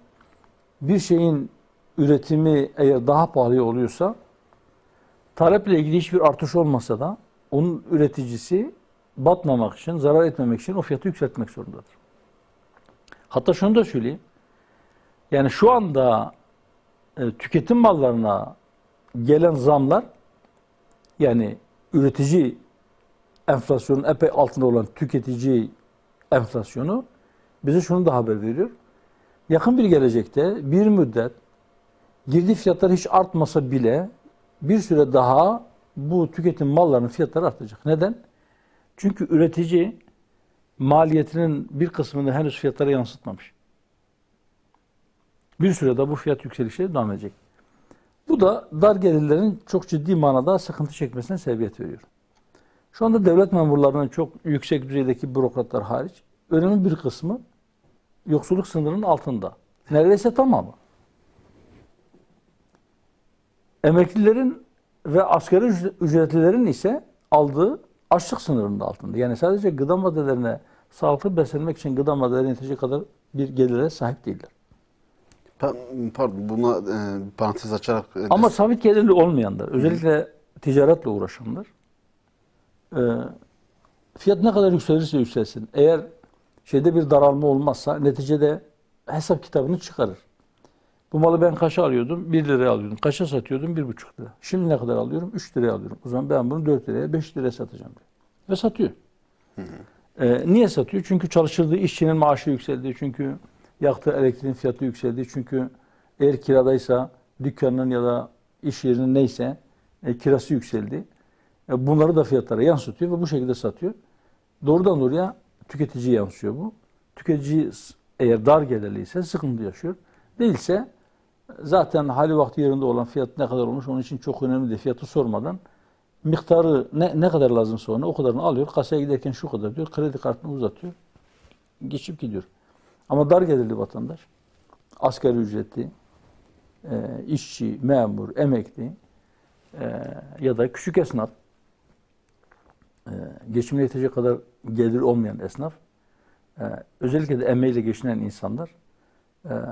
bir şeyin üretimi eğer daha pahalı oluyorsa, taleple ilgili hiçbir artış olmasa da onun üreticisi batmamak için, zarar etmemek için o fiyatı yükseltmek zorundadır. Hatta şunu da söyleyeyim. Yani şu anda tüketim mallarına gelen zamlar, yani üretici enflasyonun epey altında olan tüketici enflasyonu bize şunu da haber veriyor. Yakın bir gelecekte bir müddet girdi fiyatları hiç artmasa bile bir süre daha bu tüketim mallarının fiyatları artacak. Neden? Çünkü üretici maliyetinin bir kısmını henüz fiyatlara yansıtmamış. Bir süre daha bu fiyat yükselişleri devam edecek. Bu da dar gelirlerin çok ciddi manada sıkıntı çekmesine sebebiyet veriyor. Şu anda devlet memurlarının çok yüksek düzeydeki bürokratlar hariç önemli bir kısmı yoksulluk sınırının altında. Neredeyse tamamı. Emeklilerin ve asgari ücretlilerin ise aldığı açlık sınırının altında. Yani sadece gıda maddelerine sağlıklı beslenmek için gıda maddelerine yetecek kadar bir gelire sahip değiller. Pardon, buna parantez açarak... Ama sabit gelirli olmayanlar, özellikle ticaretle uğraşanlar, fiyat ne kadar yükselirse yükselsin, eğer şeyde bir daralma olmazsa neticede hesap kitabını çıkarır. Bu malı ben kaça alıyordum? 1 liraya alıyordum. Kaça satıyordum? 1,5 lira. Şimdi ne kadar alıyorum? 3 liraya alıyorum. O zaman ben bunu 4 liraya, 5 liraya satacağım diyor. Ve satıyor. Niye satıyor? Çünkü çalıştırdığı işçinin maaşı yükseldi. Çünkü yaktığı elektriğin fiyatı yükseldi. Çünkü eğer kiradaysa dükkanının ya da iş yerinin neyse kirası yükseldi. Bunları da fiyatlara yansıtıyor ve bu şekilde satıyor. Doğrudan doğruya tüketiciye yansıyor bu. Tüketici eğer dar gelirliyse sıkıntı yaşıyor. Değilse zaten hali vakti yerinde olan fiyat ne kadar olmuş onun için çok önemli değil. Fiyatı sormadan miktarı ne kadar lazımsa ona o kadarını alıyor. Kasaya giderken şu kadar diyor. Kredi kartını uzatıyor. Geçip gidiyor. Ama dar gelirli vatandaş, asgari ücretli, işçi, memur, emekli ya da küçük esnaf, geçimine yetecek kadar gelir olmayan esnaf, özellikle de emeğiyle geçinen insanlar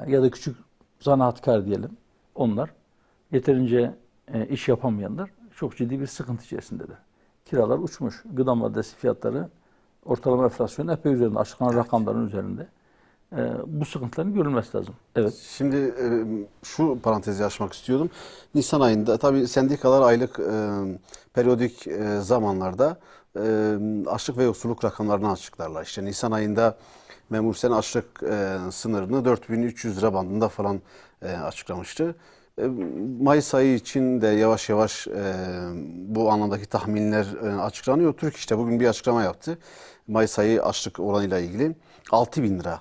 ya da küçük zanaatkar diyelim, onlar yeterince iş yapamayanlar çok ciddi bir sıkıntı içerisindeler. Kiralar uçmuş, gıda maddesi fiyatları ortalama enflasyonun epey üzerinde, açıklanan rakamların üzerinde. Bu sıkıntıların görülmesi lazım. Evet. Şimdi şu parantezi açmak istiyordum. Nisan ayında tabii sendikalar aylık periyodik zamanlarda açlık ve yoksulluk rakamlarını açıklarlar. İşte Nisan ayında memur sen açlık sınırını 4.300 lira bandında falan açıklamıştı. Mayıs ayı için de yavaş yavaş bu anlamdaki tahminler açıklanıyor. TÜRK işte bugün bir açıklama yaptı. Mayıs ayı açlık oranıyla ilgili 6.000 lira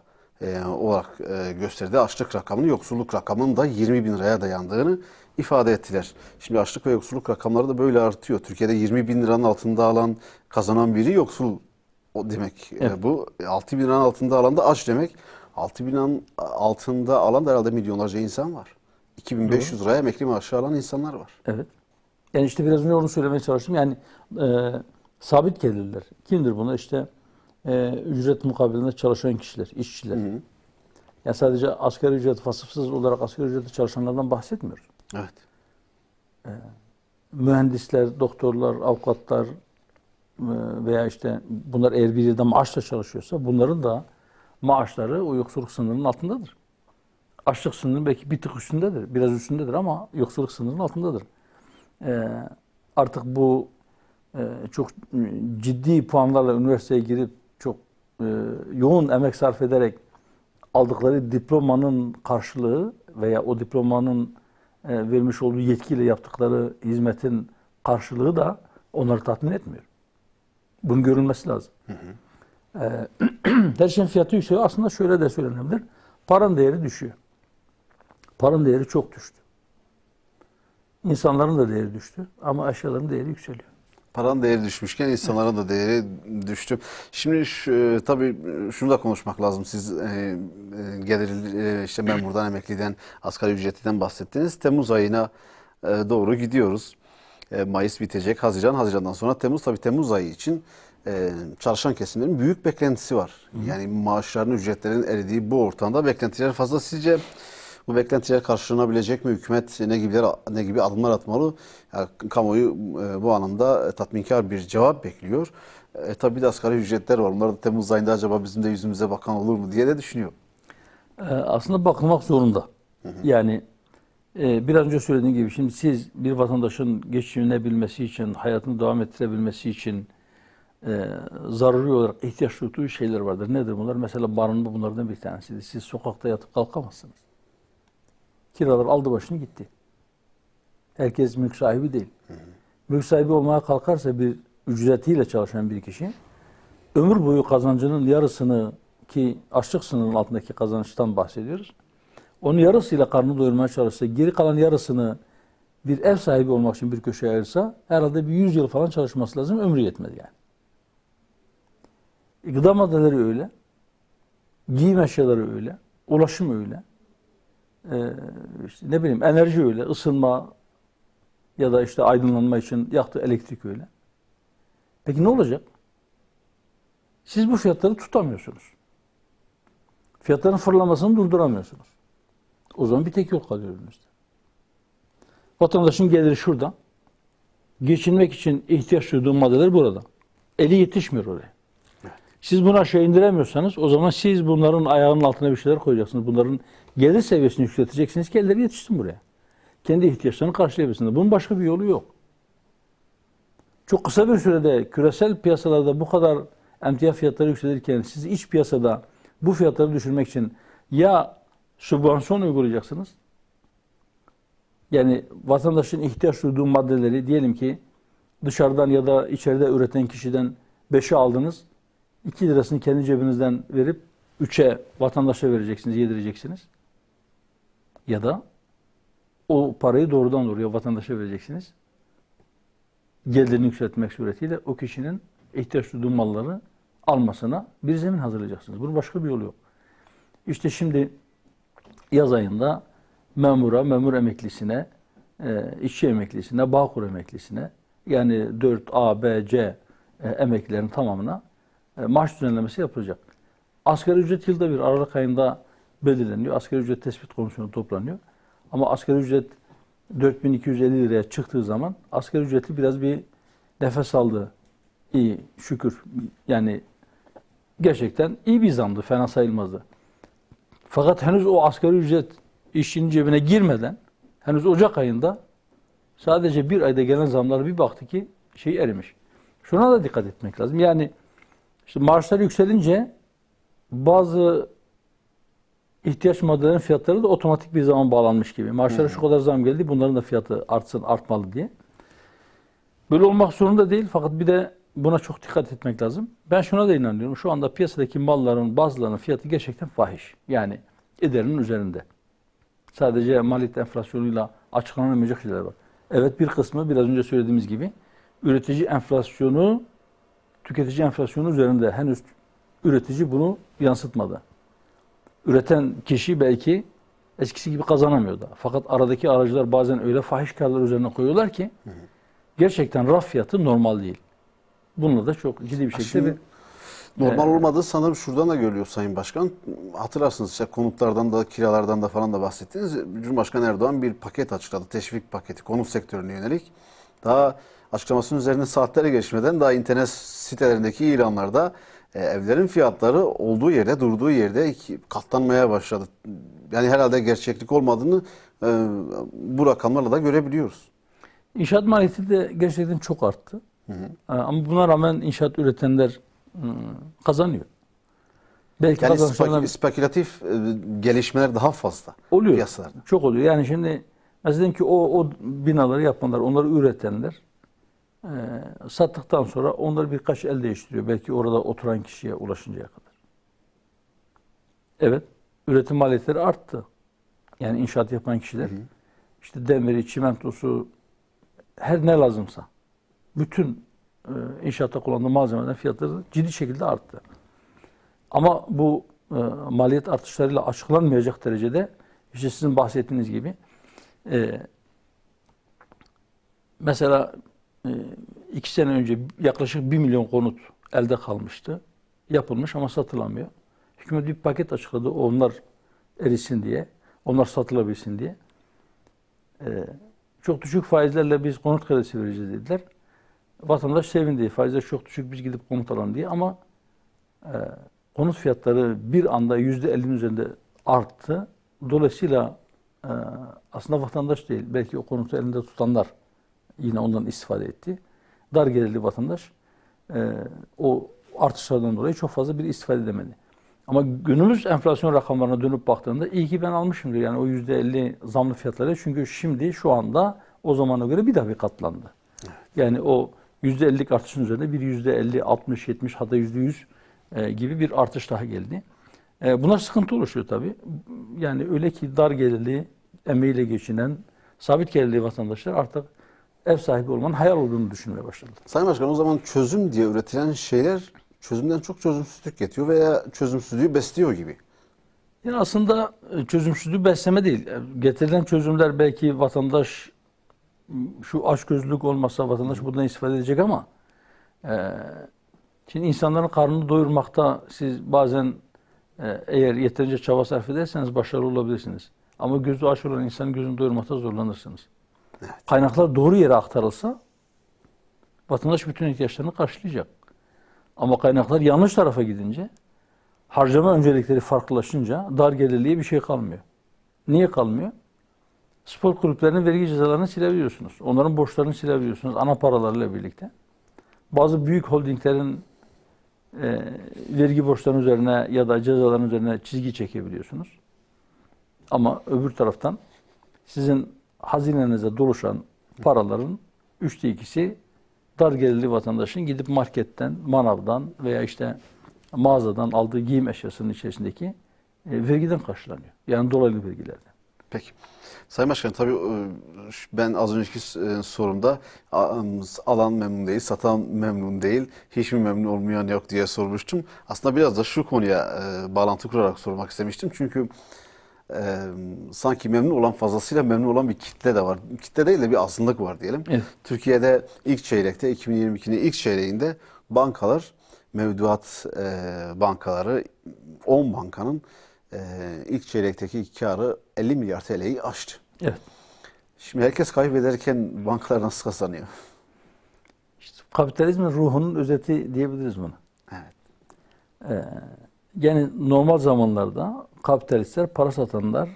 olarak gösterdi. Açlık rakamını, yoksulluk rakamının da 20.000 liraya dayandığını ifade ettiler. Şimdi açlık ve yoksulluk rakamları da böyle artıyor. Türkiye'de 20.000 liranın altında alan, kazanan biri yoksul o demek. Evet. Bu 6.000 liranın altında alan da aç demek. 6.000 liranın altında alan da herhalde milyonlarca insan var. 2.500 liraya emekli maaşı alan insanlar var. Evet. Yani işte biraz önce onu söylemeye çalıştım. Yani sabit gelirler. Kimdir bunlar? İşte ücret mukabilinde çalışan kişiler, işçiler. Yani sadece asgari ücret, vasıfsız olarak asgari ücretle çalışanlardan bahsetmiyoruz. Evet. Mühendisler, doktorlar, avukatlar veya işte bunlar eğer bir yerde maaşla çalışıyorsa bunların da maaşları o yoksulluk sınırının altındadır. Açlık sınırının belki bir tık üstündedir, biraz üstündedir ama yoksulluk sınırının altındadır. Artık bu çok ciddi puanlarla üniversiteye girip çok yoğun emek sarf ederek aldıkları diplomanın karşılığı veya o diplomanın vermiş olduğu yetkiyle yaptıkları hizmetin karşılığı da onları tatmin etmiyor. Bunun görülmesi lazım. Her şeyin fiyatı yükseliyor. Aslında şöyle de söylenebilir. Paranın değeri düşüyor. Paranın değeri çok düştü. İnsanların da değeri düştü ama eşyaların değeri yükseliyor. Paranın değeri düşmüşken insanların da değeri düştü. Şimdi tabii şunu da konuşmak lazım. Siz gelir işte memurdan, emekliden, asgari ücretliden bahsettiniz. Temmuz ayına doğru gidiyoruz. Mayıs bitecek, Haziran'dan sonra Temmuz. Tabii Temmuz ayı için çalışan kesimlerin büyük beklentisi var. Yani maaşların, ücretlerin eridiği bu ortamda beklentiler fazla. Sizce bu beklentiler karşılanabilecek mi? Hükümet ne gibi adımlar atmalı? Yani, kamuoyu bu anlamda tatminkar bir cevap bekliyor. Tabii bir de asgari ücretler var. Onlar da Temmuz ayında acaba bizim de yüzümüze bakan olur mu diye de düşünüyor. Aslında bakılmak zorunda. Yani Biraz önce söylediğim gibi şimdi siz bir vatandaşın geçinebilmesi için, hayatını devam ettirebilmesi için zaruri olarak ihtiyaç duyduğu şeyler vardır. Nedir bunlar? Mesela barınma bunlardan bir tanesidir. Siz sokakta yatıp kalkamazsınız. Kiralar aldı başını gitti. Herkes mülk sahibi değil. Mülk sahibi olmaya kalkarsa bir ücretiyle çalışan bir kişi ömür boyu kazancının yarısını, ki açlık sınırının altındaki kazançtan bahsediyoruz, onun yarısıyla karnını doyurmaya çalışsa, geri kalan yarısını bir ev sahibi olmak için bir köşeye ayırsa herhalde bir 100 yıl falan çalışması lazım. Ömrü yetmez yani. Gıda maddeleri öyle. Giyim eşyaları öyle. Ulaşım öyle. İşte ne bileyim enerji öyle. Isınma ya da işte aydınlanma için yaktığı elektrik öyle. Peki ne olacak? Siz bu fiyatları tutamıyorsunuz. Fiyatların fırlamasını durduramıyorsunuz. O zaman bir tek yol kalıyor önünüzde. Vatandaşın geliri şurada. Geçinmek için ihtiyaç duyduğu maddeler burada. Eli yetişmiyor oraya. Siz bunu aşağı indiremiyorsanız o zaman siz bunların ayağının altına bir şeyler koyacaksınız. Bunların gelir seviyesini yükselteceksiniz ki elleri yetişsin buraya. Kendi ihtiyaçlarını karşılayabilsinler. Bunun başka bir yolu yok. Çok kısa bir sürede küresel piyasalarda bu kadar emtia fiyatları yükselirken siz iç piyasada bu fiyatları düşürmek için ya sübvansiyon uygulayacaksınız. Yani vatandaşın ihtiyaç duyduğu maddeleri diyelim ki dışarıdan ya da içeride üreten kişiden 5'e aldınız. 2 lirasını kendi cebinizden verip 3'e vatandaşa vereceksiniz, yedireceksiniz. Ya da o parayı doğrudan doğruya vatandaşa vereceksiniz. Gelirini yükseltmek suretiyle o kişinin ihtiyaç duyduğu malları almasına bir zemin hazırlayacaksınız. Bunun başka bir yolu yok. İşte şimdi yaz ayında memura, memur emeklisine, işçi emeklisine, Bağkur emeklisine yani 4A, B, C emeklilerin tamamına maaş düzenlemesi yapılacak. Asgari ücret yılda bir Aralık ayında belirleniyor. Asgari ücret tespit komisyonu toplanıyor. Ama asgari ücret 4.250 liraya çıktığı zaman asgari ücretli biraz bir nefes aldı. İyi, şükür. Yani gerçekten iyi bir zamdı, fena sayılmazdı. Fakat henüz o asgari ücret işçinin cebine girmeden, henüz Ocak ayında sadece bir ayda gelen zamlara bir baktı ki şey erimiş. Şuna da dikkat etmek lazım. Yani işte maaşlar yükselince bazı ihtiyaç maddelerinin fiyatları da otomatik bir zaman bağlanmış gibi. Maaşlara şu kadar zam geldi, bunların da fiyatı artsın, artmalı diye. Böyle olmak zorunda değil fakat bir de buna çok dikkat etmek lazım. Ben şuna da inanıyorum. Şu anda piyasadaki malların bazılarının fiyatı gerçekten fahiş. Yani ederinin üzerinde. Sadece maliyet enflasyonuyla açıklanamayacak şeyler var. Evet bir kısmı biraz önce söylediğimiz gibi üretici enflasyonu, tüketici enflasyonu üzerinde. Henüz üretici bunu yansıtmadı. Üreten kişi belki eskisi gibi kazanamıyor da. Fakat aradaki aracılar bazen öyle fahiş karlar üzerine koyuyorlar ki gerçekten raf fiyatı normal değil. Bununla da çok ciddi bir şekilde normal olmadığı sanırım şuradan da görülüyor Sayın Başkan. Hatırlarsınız işte konutlardan da kiralardan da falan da bahsettiniz. Cumhurbaşkanı Erdoğan bir paket açıkladı. Teşvik paketi konut sektörüne yönelik. Daha açıklamasının üzerine saatlere geçmeden daha internet sitelerindeki ilanlarda evlerin fiyatları olduğu yerde durduğu yerde katlanmaya başladı. Yani herhalde gerçeklik olmadığını bu rakamlarla da görebiliyoruz. İnşaat maliyeti de gerçekten çok arttı. Ama buna rağmen inşaat üretenler kazanıyor. Belki Yani spekülatif gelişmeler daha fazla oluyor. Piyasalarda. Çok oluyor. Yani şimdi mesela ki o binaları yapanlar, onları üretenler sattıktan sonra onları birkaç el değiştiriyor. Belki orada oturan kişiye ulaşıncaya kadar. Evet, üretim maliyetleri arttı. Yani inşaat yapan kişiler işte demiri, çimentosu her ne lazımsa bütün inşaatta kullanılan malzemelerin fiyatları ciddi şekilde arttı. Ama bu maliyet artışlarıyla açıklanmayacak derecede işte sizin bahsettiğiniz gibi mesela 2 sene önce yaklaşık 1 milyon konut elde kalmıştı. Yapılmış ama satılamıyor. Hükümet bir paket açıkladı. Onlar erisin diye. Onlar satılabilsin diye. Çok düşük faizlerle biz konut kredisi vereceğiz dediler. Vatandaş sevindi. Faizler çok düşük biz gidip konut alalım diye ama konut fiyatları bir anda %50'nin üzerinde arttı. Dolayısıyla aslında vatandaş değil, belki o konutu elinde tutanlar yine ondan istifade etti. Dar gelirli vatandaş o artışlardan dolayı çok fazla bir istifade edemedi. Ama günümüz enflasyon rakamlarına dönüp baktığında iyi ki ben almışımdır. Yani o %50 zamlı fiyatları, çünkü şimdi şu anda o zamana göre bir daha bir katlandı. Yani o %50'lik artışın üzerine bir %50, 60, 70 hatta %100 gibi bir artış daha geldi. Buna sıkıntı oluşuyor tabii. Yani öyle ki dar gelirli, emeğiyle geçinen, sabit gelirli vatandaşlar artık ev sahibi olmanın hayal olduğunu düşünmeye başladı. Sayın Başkan, o zaman çözüm diye üretilen şeyler çözümden çok çözümsüzlük getiriyor veya çözümsüzlüğü besliyor gibi. Yani aslında çözümsüzlüğü besleme değil. Getirilen çözümler belki vatandaş, şu açgözlülük olmasa vatandaş buradan istifade edecek ama şimdi insanların karnını doyurmakta siz bazen eğer yeterince çaba sarf ederseniz başarılı olabilirsiniz. Ama gözü aç olan insanın gözünü doyurmakta zorlanırsınız. Evet. Kaynaklar doğru yere aktarılsa vatandaş bütün ihtiyaçlarını karşılayacak. Ama kaynaklar yanlış tarafa gidince, harcama öncelikleri farklılaşınca dar gelirliye bir şey kalmıyor. Niye kalmıyor? Spor kulüplerinin vergi cezalarını silebiliyorsunuz. Onların borçlarını silebiliyorsunuz ana paralarıyla birlikte. Bazı büyük holdinglerin vergi borçlarının üzerine ya da cezaların üzerine çizgi çekebiliyorsunuz. Ama öbür taraftan sizin hazinenize doluşan paraların 2/3'ü dar gelirli vatandaşın gidip marketten, manavdan veya işte mağazadan aldığı giyim eşyasının içerisindeki vergiden karşılanıyor. Yani dolaylı vergilerden. Peki. Sayın Başkan, tabii ben az önceki sorumda alan memnun değil, satan memnun değil, hiç mi memnun olmayan yok diye sormuştum. Aslında biraz da şu konuya bağlantı kurarak sormak istemiştim. Çünkü sanki memnun olan, fazlasıyla memnun olan bir kitle de var. Kitle değil de bir azınlık var diyelim. Evet. Türkiye'de ilk çeyrekte, 2022'nin ilk çeyreğinde bankalar, mevduat bankaları, 10 bankanın ilk çeyrekteki karı 50 milyar TL'yi aştı. Evet. Şimdi herkes kaybederken bankalar nasıl kazanıyor? İşte kapitalizmin ruhunun özeti diyebiliriz buna. Evet. Yani normal zamanlarda kapitalistler, para satanlar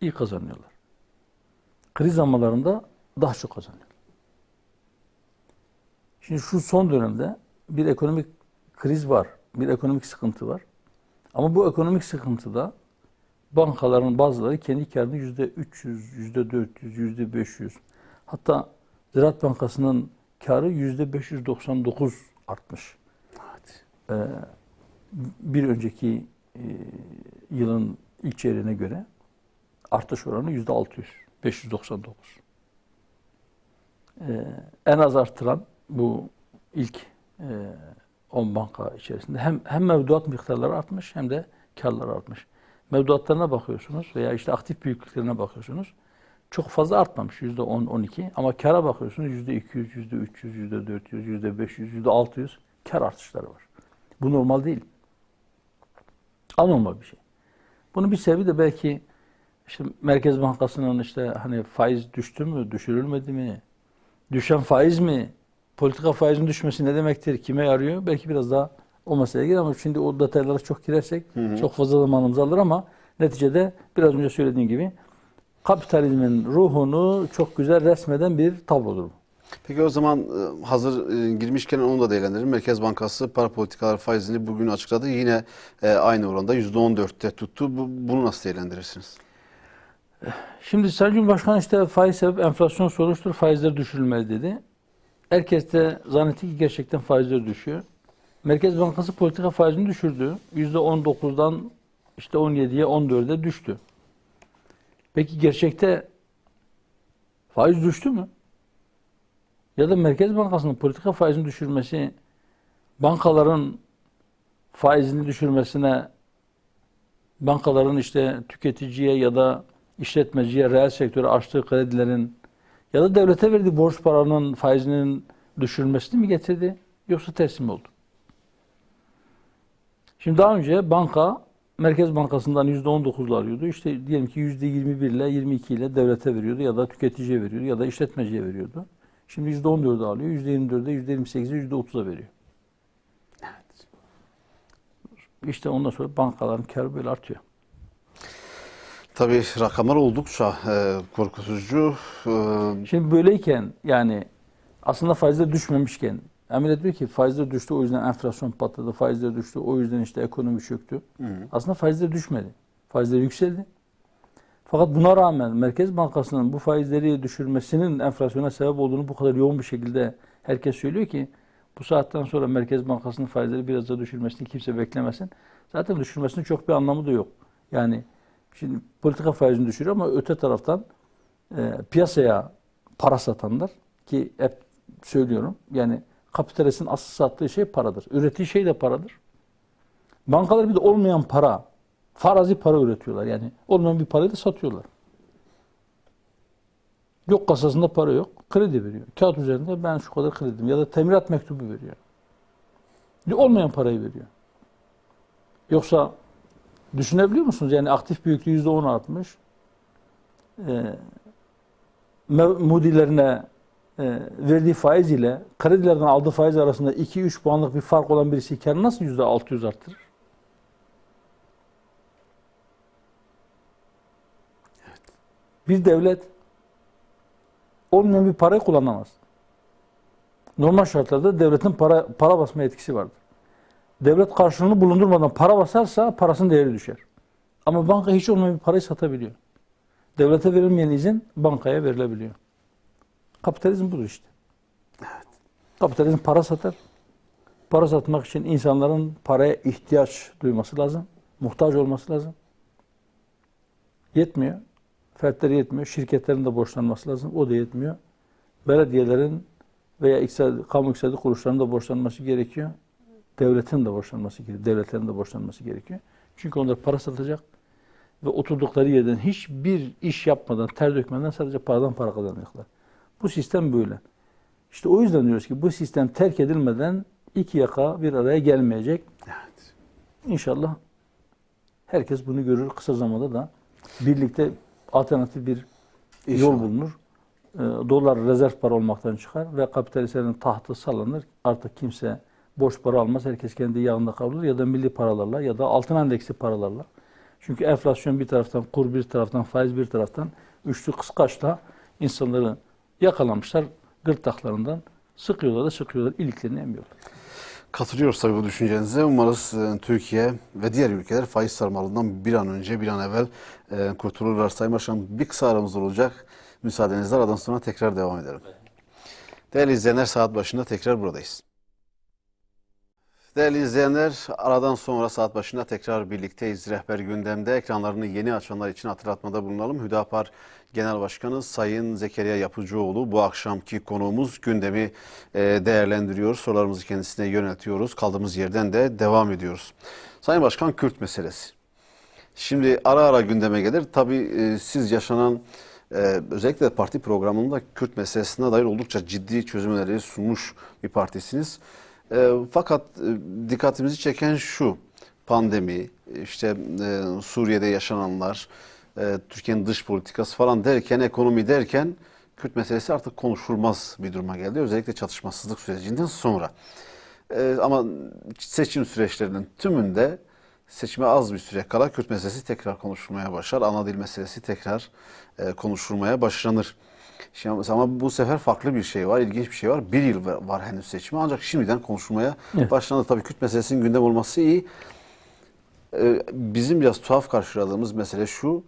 iyi kazanıyorlar. Kriz zamanlarında daha çok kazanıyor. Şimdi şu son dönemde bir ekonomik kriz var, bir ekonomik sıkıntı var. Ama bu ekonomik sıkıntıda bankaların bazıları kendi karını %300, %400, %500, hatta Ziraat Bankası'nın karı %599 artmış. Evet. Bir önceki yılın ilk çeyreğine göre artış oranı %600, 599. En az artıran bu ilk 10 banka içerisinde hem mevduat miktarları artmış hem de karları artmış. Mevduatlarına bakıyorsunuz veya işte aktif büyüklüklerine bakıyorsunuz. Çok fazla artmamış, %10, 12, ama kara bakıyorsunuz %200, %300, %400, %500, %600 kar artışları var. Bu normal değil. Anormal bir şey. Bunun bir sebebi de belki işte Merkez Bankası'nın işte hani faiz düştü mü, düşürülmedi mi? Düşen faiz mi? Politika faizinin düşmesi ne demektir? Kime yarıyor? Belki biraz daha o meseleye girer ama şimdi o detaylara çok girersek çok fazla zamanımızı alır ama neticede biraz önce söylediğim gibi kapitalizmin ruhunu çok güzel resmeden bir tablodur bu. Peki o zaman hazır girmişken onu da değerlendirelim. Merkez Bankası para politikaları faizini bugün açıkladı. Yine aynı oranda %14'te tuttu. Bunu nasıl değerlendirirsiniz? Şimdi Sayın Cumhurbaşkanı işte faiz sebep enflasyon sonuçtur, faizler düşürülmeli dedi. Herkes de zannetti ki gerçekten faizler düşüyor. Merkez Bankası politika faizini düşürdü. %19'dan işte 17'ye 14'e düştü. Peki gerçekte faiz düştü mü? Ya da Merkez Bankası'nın politika faizini düşürmesi bankaların faizini düşürmesine, bankaların işte tüketiciye ya da işletmeciye, reel sektöre açtığı kredilerin ya da devlete verdiği borç paranın faizinin düşürülmesini mi getirdi? Yoksa tersi mi oldu? Şimdi daha önce banka Merkez Bankası'ndan %19'la alıyordu. İşte diyelim ki %21 ile 22 ile devlete veriyordu ya da tüketiciye veriyordu ya da işletmeciye veriyordu. Şimdi %14'e alıyor, %24'e, %28'e, %30'a veriyor. Evet. İşte ondan sonra bankaların karı böyle artıyor. Tabii rakamlar oldukça korkutucu. Şimdi böyleyken yani aslında faizler düşmemişken millet diyor ki faizler düştü o yüzden enflasyon patladı, faizler düştü o yüzden işte ekonomi çöktü. Aslında faizler düşmedi. Faizler yükseldi. Fakat buna rağmen Merkez Bankası'nın bu faizleri düşürmesinin enflasyona sebep olduğunu bu kadar yoğun bir şekilde herkes söylüyor ki bu saatten sonra Merkez Bankası'nın faizleri biraz daha düşürmesini kimse beklemesin. Zaten düşürmesinin çok bir anlamı da yok. Yani şimdi politika faizini düşürüyor ama öte taraftan piyasaya para satanlar ki hep söylüyorum yani kapitalistin asıl sattığı şey paradır. Ürettiği şey de paradır. Bankalar bir de olmayan para, farazi para üretiyorlar. Yani olmayan bir parayı da satıyorlar. Yok kasasında para yok, kredi veriyor. Kağıt üzerinde ben şu kadar kredim ya da teminat mektubu veriyor. Olmayan parayı veriyor. Yoksa düşünebiliyor musunuz? Yani aktif büyüklüğü %10 artmış. Mudilerine verdiği faiz ile kredilerden aldığı faiz arasında 2-3 puanlık bir fark olan birisi karını nasıl %600 arttırır? Evet. Bir devlet olmayan bir parayı kullanamaz. Normal şartlarda devletin para basma etkisi vardır. Devlet karşılığını bulundurmadan para basarsa parasının değeri düşer. Ama banka hiç olmayan bir parayı satabiliyor. Devlete verilmeyen izin bankaya verilebiliyor. Kapitalizm budur işte. Evet. Kapitalizm para satar. Para satmak için insanların paraya ihtiyaç duyması lazım. Muhtaç olması lazım. Yetmiyor. Fertleri yetmiyor. Şirketlerin de borçlanması lazım. O da yetmiyor. Belediyelerin veya kamu iktisadi kuruluşlarının da borçlanması gerekiyor. Devletin de borçlanması gerekiyor. Devletlerin de borçlanması gerekiyor. Çünkü onlar para satacak ve oturdukları yerden hiçbir iş yapmadan, ter dökmeden sadece paradan para kazanacaklar. Bu sistem böyle. İşte o yüzden diyoruz ki bu sistem terk edilmeden iki yaka bir araya gelmeyecek. Evet. İnşallah herkes bunu görür. Kısa zamanda da birlikte alternatif bir İnşallah. yol bulunur. Dolar rezerv para olmaktan çıkar ve kapitalistlerin tahtı sallanır. Artık kimse boş para almaz. Herkes kendi yağında kavrulur ya da milli paralarla ya da altın endeksli paralarla. Çünkü enflasyon bir taraftan, kur bir taraftan, faiz bir taraftan üçlü kıskaçla insanları yakalamışlar gırtlaklarından. Sıkıyorlar da sıkıyorlar, iliklerini emiyorlar. Katılıyoruz tabii bu düşüncenize. Umarız Türkiye ve diğer ülkeler faiz sarmalından bir an önce, bir an evvel kurtulurlar. Sayın Başkanım, bir kısa aramız olacak. Müsaadenizle aradan sonra tekrar devam edelim. Değerli izleyenler, saat başında tekrar buradayız. Değerli izleyenler, aradan sonra saat başında tekrar birlikteyiz. Rehber gündemde ekranlarını yeni açanlar için hatırlatmada bulunalım. Hüdapar Genel Başkanı Sayın Zekeriya Yapıcıoğlu bu akşamki konuğumuz, gündemi değerlendiriyor. Sorularımızı kendisine yöneltiyoruz. Kaldığımız yerden de devam ediyoruz. Sayın Başkan, Kürt meselesi. Şimdi ara ara gündeme gelir. Tabii siz yaşanan özellikle parti programında Kürt meselesine dair oldukça ciddi çözüm önerileri sunmuş bir partisiniz. Fakat dikkatimizi çeken şu: pandemi, işte Suriye'de yaşananlar, Türkiye'nin dış politikası falan derken, ekonomi derken Kürt meselesi artık konuşulmaz bir duruma geldi. Özellikle çatışmasızlık sürecinden sonra. Ama seçim süreçlerinin tümünde seçime az bir süre kala Kürt meselesi tekrar konuşulmaya başlar. Ana dil meselesi tekrar konuşulmaya başlanır. Şimdi, ama bu sefer farklı bir şey var, ilginç bir şey var. Bir yıl var henüz seçime, ancak şimdiden konuşulmaya başlandı. Tabii Kürt meselesinin gündem olması iyi. Bizim biraz tuhaf karşıladığımız mesele şu: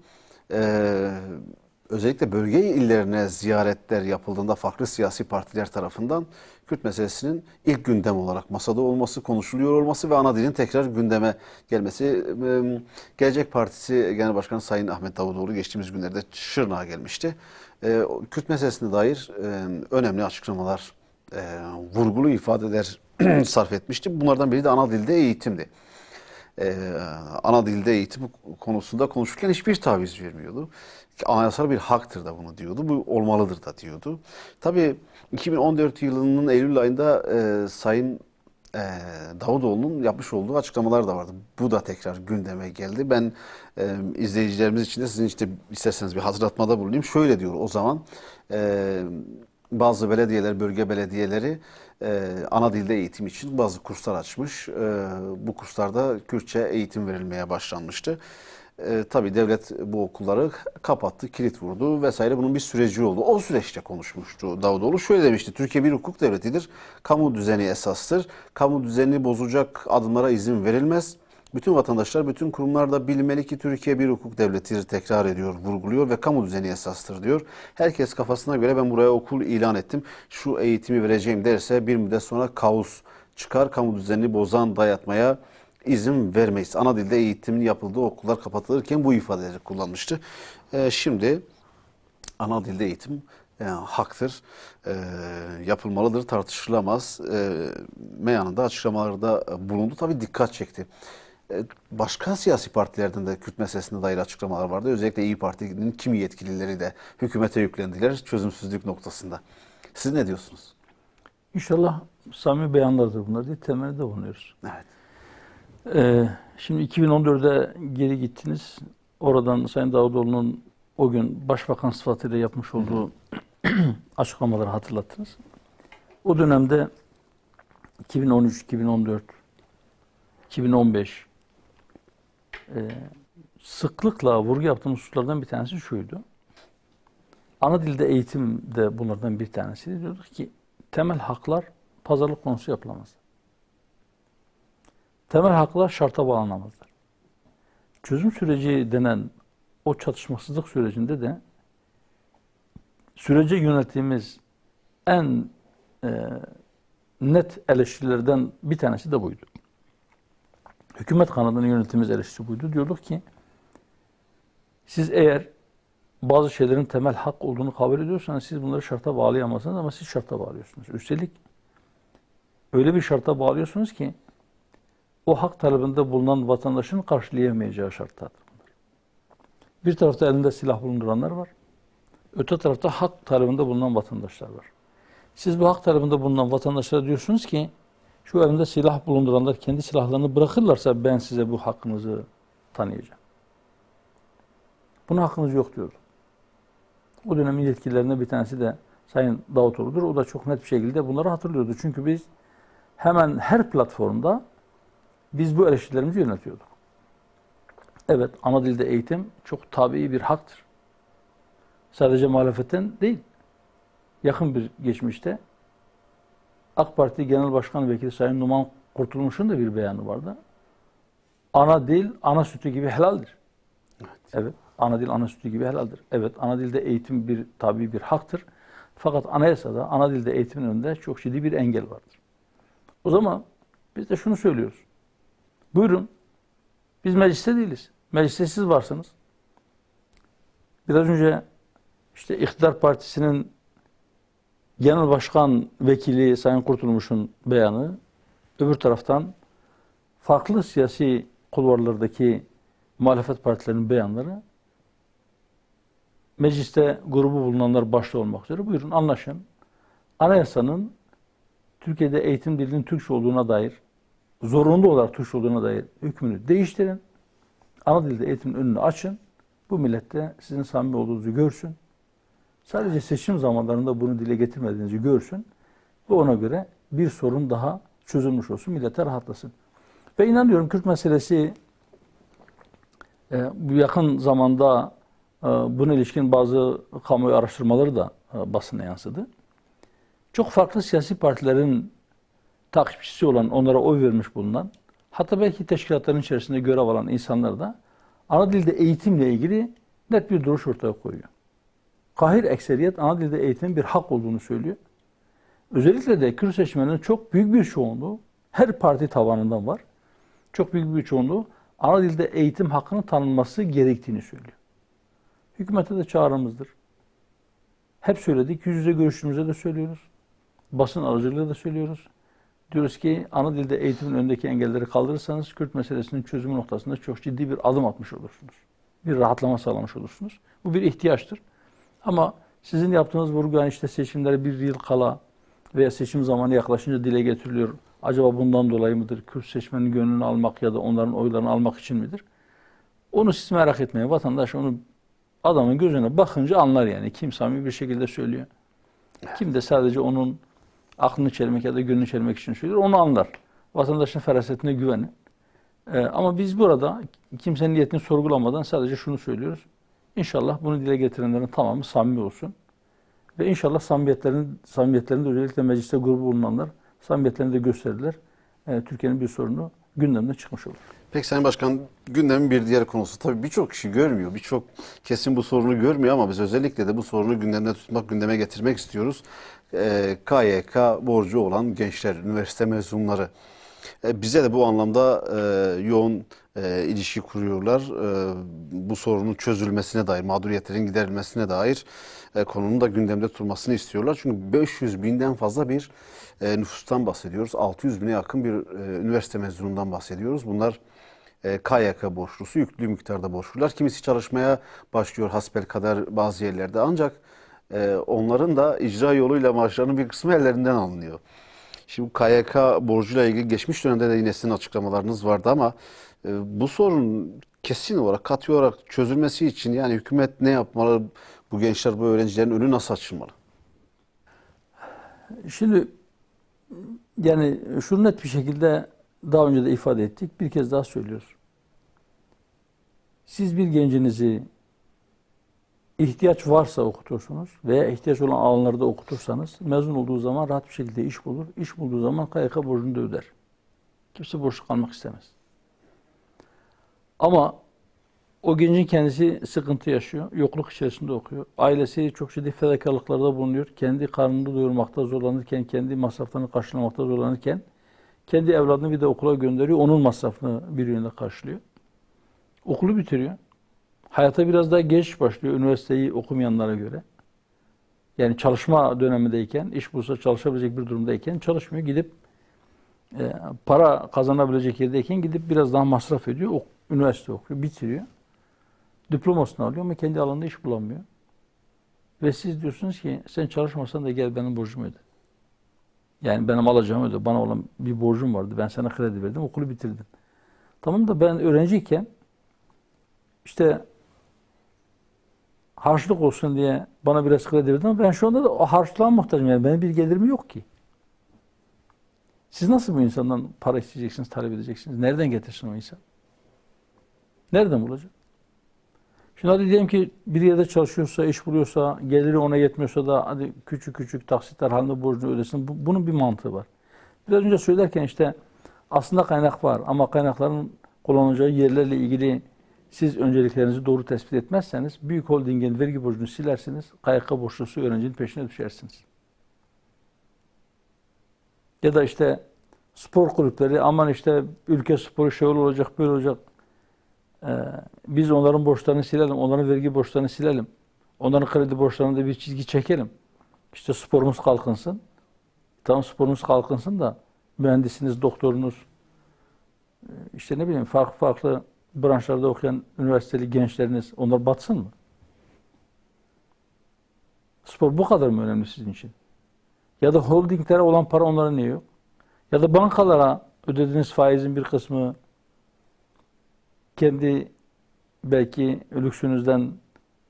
özellikle bölge illerine ziyaretler yapıldığında farklı siyasi partiler tarafından Kürt meselesinin ilk gündem olarak masada olması, konuşuluyor olması ve ana dilin tekrar gündeme gelmesi. Gelecek Partisi Genel Başkanı Sayın Ahmet Davutoğlu geçtiğimiz günlerde Şırnak'a gelmişti. Kürt meselesine dair önemli açıklamalar, vurgulu ifadeler sarf etmişti. Bunlardan biri de ana dilde eğitimdi. Ana dilde eğitim konusunda konuşurken hiçbir taviz vermiyordu. Anayasal bir haktır da bunu diyordu. Bu olmalıdır da diyordu. Tabii 2014 yılının Eylül ayında Sayın Davutoğlu'nun yapmış olduğu açıklamalar da vardı. Bu da tekrar gündeme geldi. Ben izleyicilerimiz için de sizin işte isterseniz bir hatırlatmada bulunayım. Şöyle diyor o zaman: bazı belediyeler, bölge belediyeleri ana dilde eğitim için bazı kurslar açmış. Bu kurslarda Kürtçe eğitim verilmeye başlanmıştı. Tabii devlet bu okulları kapattı, kilit vurdu vesaire. Bunun bir süreci oldu. O süreçte konuşmuştu Davutoğlu. Şöyle demişti: Türkiye bir hukuk devletidir. Kamu düzeni esastır. Kamu düzenini bozacak adımlara izin verilmez. Bütün vatandaşlar, bütün kurumlar da bilmeli ki Türkiye bir hukuk devletidir, tekrar ediyor, vurguluyor ve kamu düzeni esastır diyor. Herkes kafasına göre ben buraya okul ilan ettim, şu eğitimi vereceğim derse bir müddet sonra kaos çıkar. Kamu düzenini bozan dayatmaya izin vermeyiz. Ana dilde eğitimin yapıldığı okullar kapatılırken bu ifadeleri kullanmıştı. Şimdi ana dilde eğitim haktır, yapılmalıdır, tartışılamaz. Meyanında açıklamalarda bulundu. Tabii dikkat çekti. Başka siyasi partilerden de Kürt meselesine dair açıklamalar vardı. Özellikle İYİ Parti'nin kimi yetkilileri de hükümete yüklendiler çözümsüzlük noktasında. Siz ne diyorsunuz? İnşallah samimi beyanlardır bunlar diye temelde bulunuyoruz. Evet. Şimdi 2014'e geri gittiniz. Oradan Sayın Davutoğlu'nun o gün başbakan sıfatıyla yapmış olduğu açıklamaları hatırlattınız. O dönemde 2013, 2014, 2015 sıklıkla vurgu yaptığımız hususlardan bir tanesi şuydu. Ana dilde eğitim de bunlardan bir tanesi. Diyorduk ki temel haklar pazarlık konusu yapılamaz. Temel haklar şarta bağlanamazlar. Çözüm süreci denen o çatışmasızlık sürecinde de sürece yönelttiğimiz en net eleştirilerden bir tanesi de buydu. Hükümet kanadına yönelttiğimiz eleştiri buydu. Diyorduk ki siz eğer bazı şeylerin temel hak olduğunu kabul ediyorsanız siz bunları şarta bağlayamazsınız ama siz şarta bağlıyorsunuz. Üstelik öyle bir şarta bağlıyorsunuz ki o hak talebinde bulunan vatandaşın karşılayamayacağı şartlardır bunlar. Bir tarafta elinde silah bulunduranlar var. Öte tarafta hak talebinde bulunan vatandaşlar var. Siz bu hak talebinde bulunan vatandaşlara diyorsunuz ki şu elinde silah bulunduranlar kendi silahlarını bırakırlarsa ben size bu hakkınızı tanıyacağım. Buna hakkınız yok diyordu. O dönemin yetkililerinden bir tanesi de Sayın Davutoğlu'dur. O da çok net bir şekilde bunları hatırlıyordu. Çünkü biz hemen her platformda biz bu eleştirilerimizi yöneltiyorduk. Evet, ana dilde eğitim çok tabii bir haktır. Sadece muhalefetten değil. Yakın bir geçmişte AK Parti Genel Başkan Vekili Sayın Numan Kurtulmuş'un da bir beyanı vardı. Ana dil, ana sütü gibi helaldir. Evet, ana dil, ana sütü gibi helaldir. Evet, ana dilde eğitim bir tabii bir haktır. Fakat anayasada ana dilde eğitimin önünde çok ciddi bir engel vardır. O zaman biz de şunu söylüyoruz. Buyurun, biz mecliste değiliz. Mecliste siz varsınız. Biraz önce işte İktidar Partisi'nin Genel Başkan Vekili Sayın Kurtulmuş'un beyanı, öbür taraftan farklı siyasi kulvarlardaki muhalefet partilerinin beyanları, mecliste grubu bulunanlar başta olmak üzere buyurun anlaşın. Anayasanın Türkiye'de eğitim dilinin Türkçe olduğuna dair, zorunlu olarak Türkçe olduğuna dair hükmünü değiştirin. Ana dilde eğitimin önünü açın. Bu millet de sizin samimi olduğunuzu görsün. Sadece seçim zamanlarında bunu dile getirmediğinizi görsün. Ve ona göre bir sorun daha çözülmüş olsun. Millete rahatlasın. Ve inanıyorum Kürt meselesi bu yakın zamanda buna ilişkin bazı kamuoyu araştırmaları da basına yansıdı. Çok farklı siyasi partilerin takipçisi olan, onlara oy vermiş bulunan, hatta belki teşkilatların içerisinde görev alan insanlar da ana dilde eğitimle ilgili net bir duruş ortaya koyuyor. Kahir ekseriyet ana dilde eğitimin bir hak olduğunu söylüyor. Özellikle de Kürt seçmeninin çok büyük bir çoğunluğu her parti tabanından var. Çok büyük bir çoğunluğu ana dilde eğitim hakkının tanınması gerektiğini söylüyor. Hükümete de çağrımızdır. Hep söyledik, yüz yüze görüştüğümüzde de söylüyoruz. Basın aracılığıyla da söylüyoruz. Diyoruz ki ana dilde eğitimin önündeki engelleri kaldırırsanız Kürt meselesinin çözümü noktasında çok ciddi bir adım atmış olursunuz. Bir rahatlama sağlamış olursunuz. Bu bir ihtiyaçtır. Ama sizin yaptığınız vurgu yani işte seçimlere bir yıl kala veya seçim zamanı yaklaşınca dile getiriliyor. Acaba bundan dolayı mıdır? Kürt seçmenin gönlünü almak ya da onların oylarını almak için midir? Onu siz merak etmeyin. Vatandaş onu adamın gözüne bakınca anlar yani. Kim samimi bir şekilde söylüyor. Kim de sadece onun aklını çelmek ya da gönlünü çelmek için söylüyor. Onu anlar. Vatandaşın ferasetine güvenin. Ama biz burada kimsenin niyetini sorgulamadan sadece şunu söylüyoruz. İnşallah bunu dile getirenlerin tamamı samimi olsun. Ve inşallah samimiyetlerinde özellikle mecliste grubu bulunanlar samimiyetlerini de gösterirler. Türkiye'nin bir sorunu gündemine çıkmış olur. Peki Sayın Başkan, gündemin bir diğer konusu, tabii birçok kişi görmüyor, birçok kesim bu sorunu görmüyor ama biz özellikle de bu sorunu gündemde tutmak, gündeme getirmek istiyoruz. KYK borcu olan gençler, üniversite mezunları. Bize de bu anlamda yoğun ilişki kuruyorlar. Bu sorunun çözülmesine dair, mağduriyetlerin giderilmesine dair konunun da gündemde tutulmasını istiyorlar. Çünkü 500 binden fazla bir nüfustan bahsediyoruz. 600 bine yakın bir üniversite mezunundan bahsediyoruz. Bunlar KYK borçlusu, yüklü miktarda borçlular. Kimisi çalışmaya başlıyor hasbelkader bazı yerlerde, ancak onların da icra yoluyla maaşlarının bir kısmı ellerinden alınıyor. Şimdi KYK borcuyla ilgili geçmiş dönemde de yine sizin açıklamalarınız vardı ama bu sorun kesin olarak, katı olarak çözülmesi için yani hükümet ne yapmalı? Bu gençler, bu öğrencilerin önü nasıl açılmalı? Şimdi yani şunu net bir şekilde daha önce de ifade ettik. Bir kez daha söylüyoruz. Siz bir gencinizi ihtiyaç varsa okutursunuz veya ihtiyaç olan alanlarda okutursanız mezun olduğu zaman rahat bir şekilde iş bulur. İş bulduğu zaman KYK borcunu da öder. Kimse borçlu kalmak istemez. Ama o gencin kendisi sıkıntı yaşıyor. Yokluk içerisinde okuyor. Ailesi çok ciddi fedakarlıklarda bulunuyor. Kendi karnını doyurmakta zorlanırken, kendi masraflarını karşılamakta zorlanırken kendi evladını bir de okula gönderiyor. Onun masrafını bir yönde karşılıyor. Okulu bitiriyor. Hayata biraz daha geç başlıyor üniversiteyi okumayanlara göre. Yani çalışma dönemindeyken, iş bulsa çalışabilecek bir durumdayken çalışmıyor. Gidip para kazanabilecek yerdeyken gidip biraz daha masraf ediyor. Üniversite okuyor, bitiriyor. Diplomasını alıyor ama kendi alanında iş bulamıyor. Ve siz diyorsunuz ki sen çalışmasan da gel benim borcumu öde. Yani benim alacağımı öde. Bana olan bir borcum vardı. Ben sana kredi verdim, okulu bitirdin. Tamam da ben öğrenciyken işte harçlık olsun diye bana biraz kredi verdin ama ben şu anda da o harçlığa muhtacım. Yani benim bir gelirim yok ki. Siz nasıl bu insandan para isteyeceksiniz, talep edeceksiniz? Nereden getirsin o insan? Nereden bulacak? Şimdi hadi diyelim ki bir yerde çalışıyorsa, iş buluyorsa, geliri ona yetmiyorsa da hadi küçük küçük taksitler halinde borcunu ödesin. Bunun bir mantığı var. Biraz önce söylerken işte aslında kaynak var ama kaynakların kullanılacağı yerlerle ilgili siz önceliklerinizi doğru tespit etmezseniz büyük holdingin vergi borcunu silersiniz, KYK borçlusu öğrencinin peşine düşersiniz. Ya da işte spor kulüpleri, aman işte ülke sporu şöyle olacak, böyle olacak. Biz onların borçlarını silelim, onların vergi borçlarını silelim. Onların kredi borçlarını da bir çizgi çekelim. İşte sporumuz kalkınsın. Tamam, sporumuz kalkınsın da mühendisiniz, doktorunuz, işte ne bileyim farklı farklı branşlarda okuyan üniversiteli gençleriniz, onlar batsın mı? Spor bu kadar mı önemli sizin için? Ya da holdinglere olan para onlara niye yok? Ya da bankalara ödediğiniz faizin bir kısmı kendi belki lüksünüzden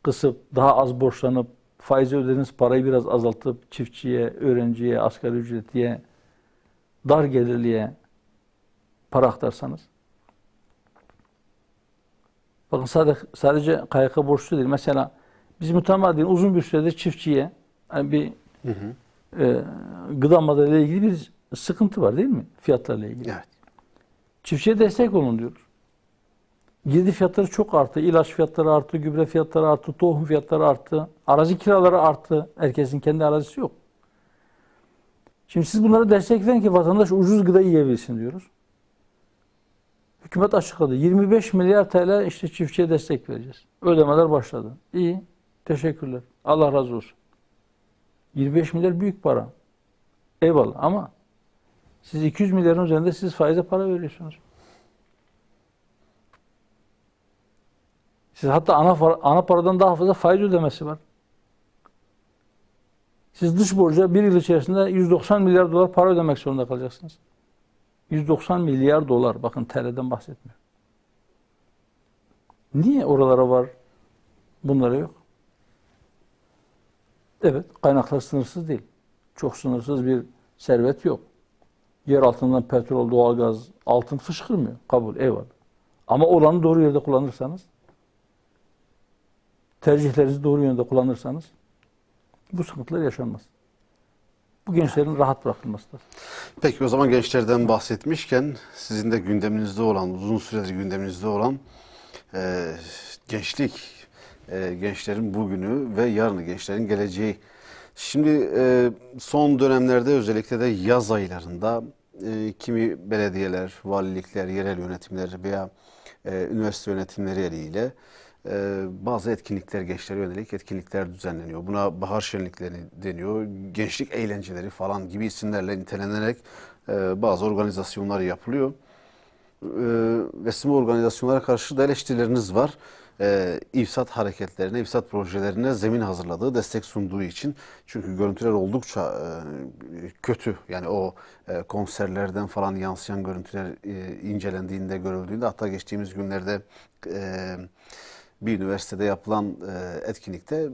kısıp daha az borçlanıp faizi ödediğiniz parayı biraz azaltıp çiftçiye, öğrenciye, asgari ücretliye, dar gelirliye para aktarsanız. Bakın sadece KYK borçlu değil. Mesela biz mütemadiyen uzun bir süredir çiftçiye yani bir gıda maddeleri ilgili bir sıkıntı var değil mi? Fiyatlarla ilgili. Evet. Çiftçiye destek olun diyoruz. Girdi fiyatları çok arttı. İlaç fiyatları arttı, gübre fiyatları arttı, tohum fiyatları arttı. Arazi kiraları arttı. Herkesin kendi arazisi yok. Şimdi siz bunlara destek verin ki vatandaş ucuz gıda yiyebilsin diyoruz. Hükümet açıkladı. 25 milyar TL işte çiftçiye destek vereceğiz. Ödemeler başladı. İyi. Teşekkürler. Allah razı olsun. 25 milyar büyük para. Eyvallah ama siz 200 milyarın üzerinde siz faize para veriyorsunuz. Siz hatta ana paradan daha fazla faiz ödemesi var. Siz dış borca bir yıl içerisinde 190 milyar dolar para ödemek zorunda kalacaksınız. 190 milyar dolar. Bakın TL'den bahsetmiyorum. Niye oralara var, bunlara yok? Evet, kaynaklar sınırsız değil. Çok sınırsız bir servet yok. Yer altından petrol, doğalgaz, altın fışkırmıyor. Kabul, eyvallah. Ama olanı doğru yerde kullanırsanız, tercihlerinizi doğru yönde kullanırsanız bu sıkıntılar yaşanmaz. Bu gençlerin rahat bırakılması lazım. Peki o zaman gençlerden bahsetmişken sizin de gündeminizde olan, uzun süredir gündeminizde olan gençlik, gençlerin bugünü ve yarını, gençlerin geleceği. Şimdi son dönemlerde özellikle de yaz aylarında kimi belediyeler, valilikler, yerel yönetimler veya üniversite yönetimleri eliyle bazı etkinlikler, gençlere yönelik etkinlikler düzenleniyor. Buna bahar şenlikleri deniyor, gençlik eğlenceleri falan gibi isimlerle nitelenerek bazı organizasyonlar yapılıyor. Resmi organizasyonlara karşı da eleştirileriniz var. İfsat hareketlerine, ifsat projelerine zemin hazırladığı, destek sunduğu için. Çünkü görüntüler oldukça kötü. Yani o konserlerden falan yansıyan görüntüler incelendiğinde, görüldüğünde, hatta geçtiğimiz günlerde bir üniversitede yapılan etkinlikte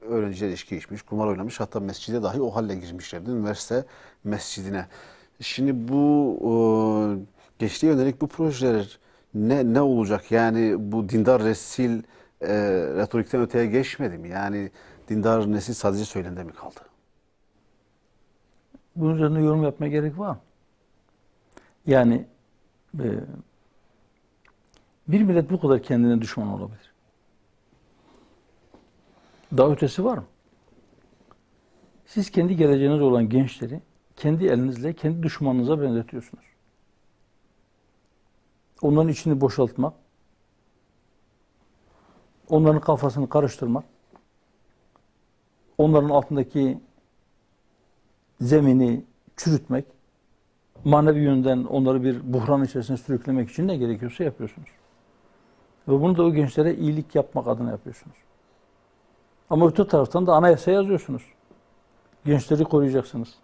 öğrenciler içki içmiş, kumar oynamış, hatta mescide dahi o halle girmişlerdi, üniversite mescidine. Şimdi bu gençliğe yönelik bu projeler ne olacak? Yani bu dindar nesil retorikten öteye geçmedi mi? Yani dindar nesil sadece söylemde mi kaldı? Bunun üzerine yorum yapmaya gerek var mı? Yani bir millet bu kadar kendine düşman olabilir. Daha ötesi var mı? Siz kendi geleceğiniz olan gençleri kendi elinizle kendi düşmanınıza benzetiyorsunuz. Onların içini boşaltmak, onların kafasını karıştırmak, onların altındaki zemini çürütmek, manevi yönden onları bir buhran içerisine sürüklemek için ne gerekiyorsa yapıyorsunuz. Ve bunu da o gençlere iyilik yapmak adına yapıyorsunuz. Ama öte taraftan da anayasa yazıyorsunuz. Gençleri koruyacaksınız.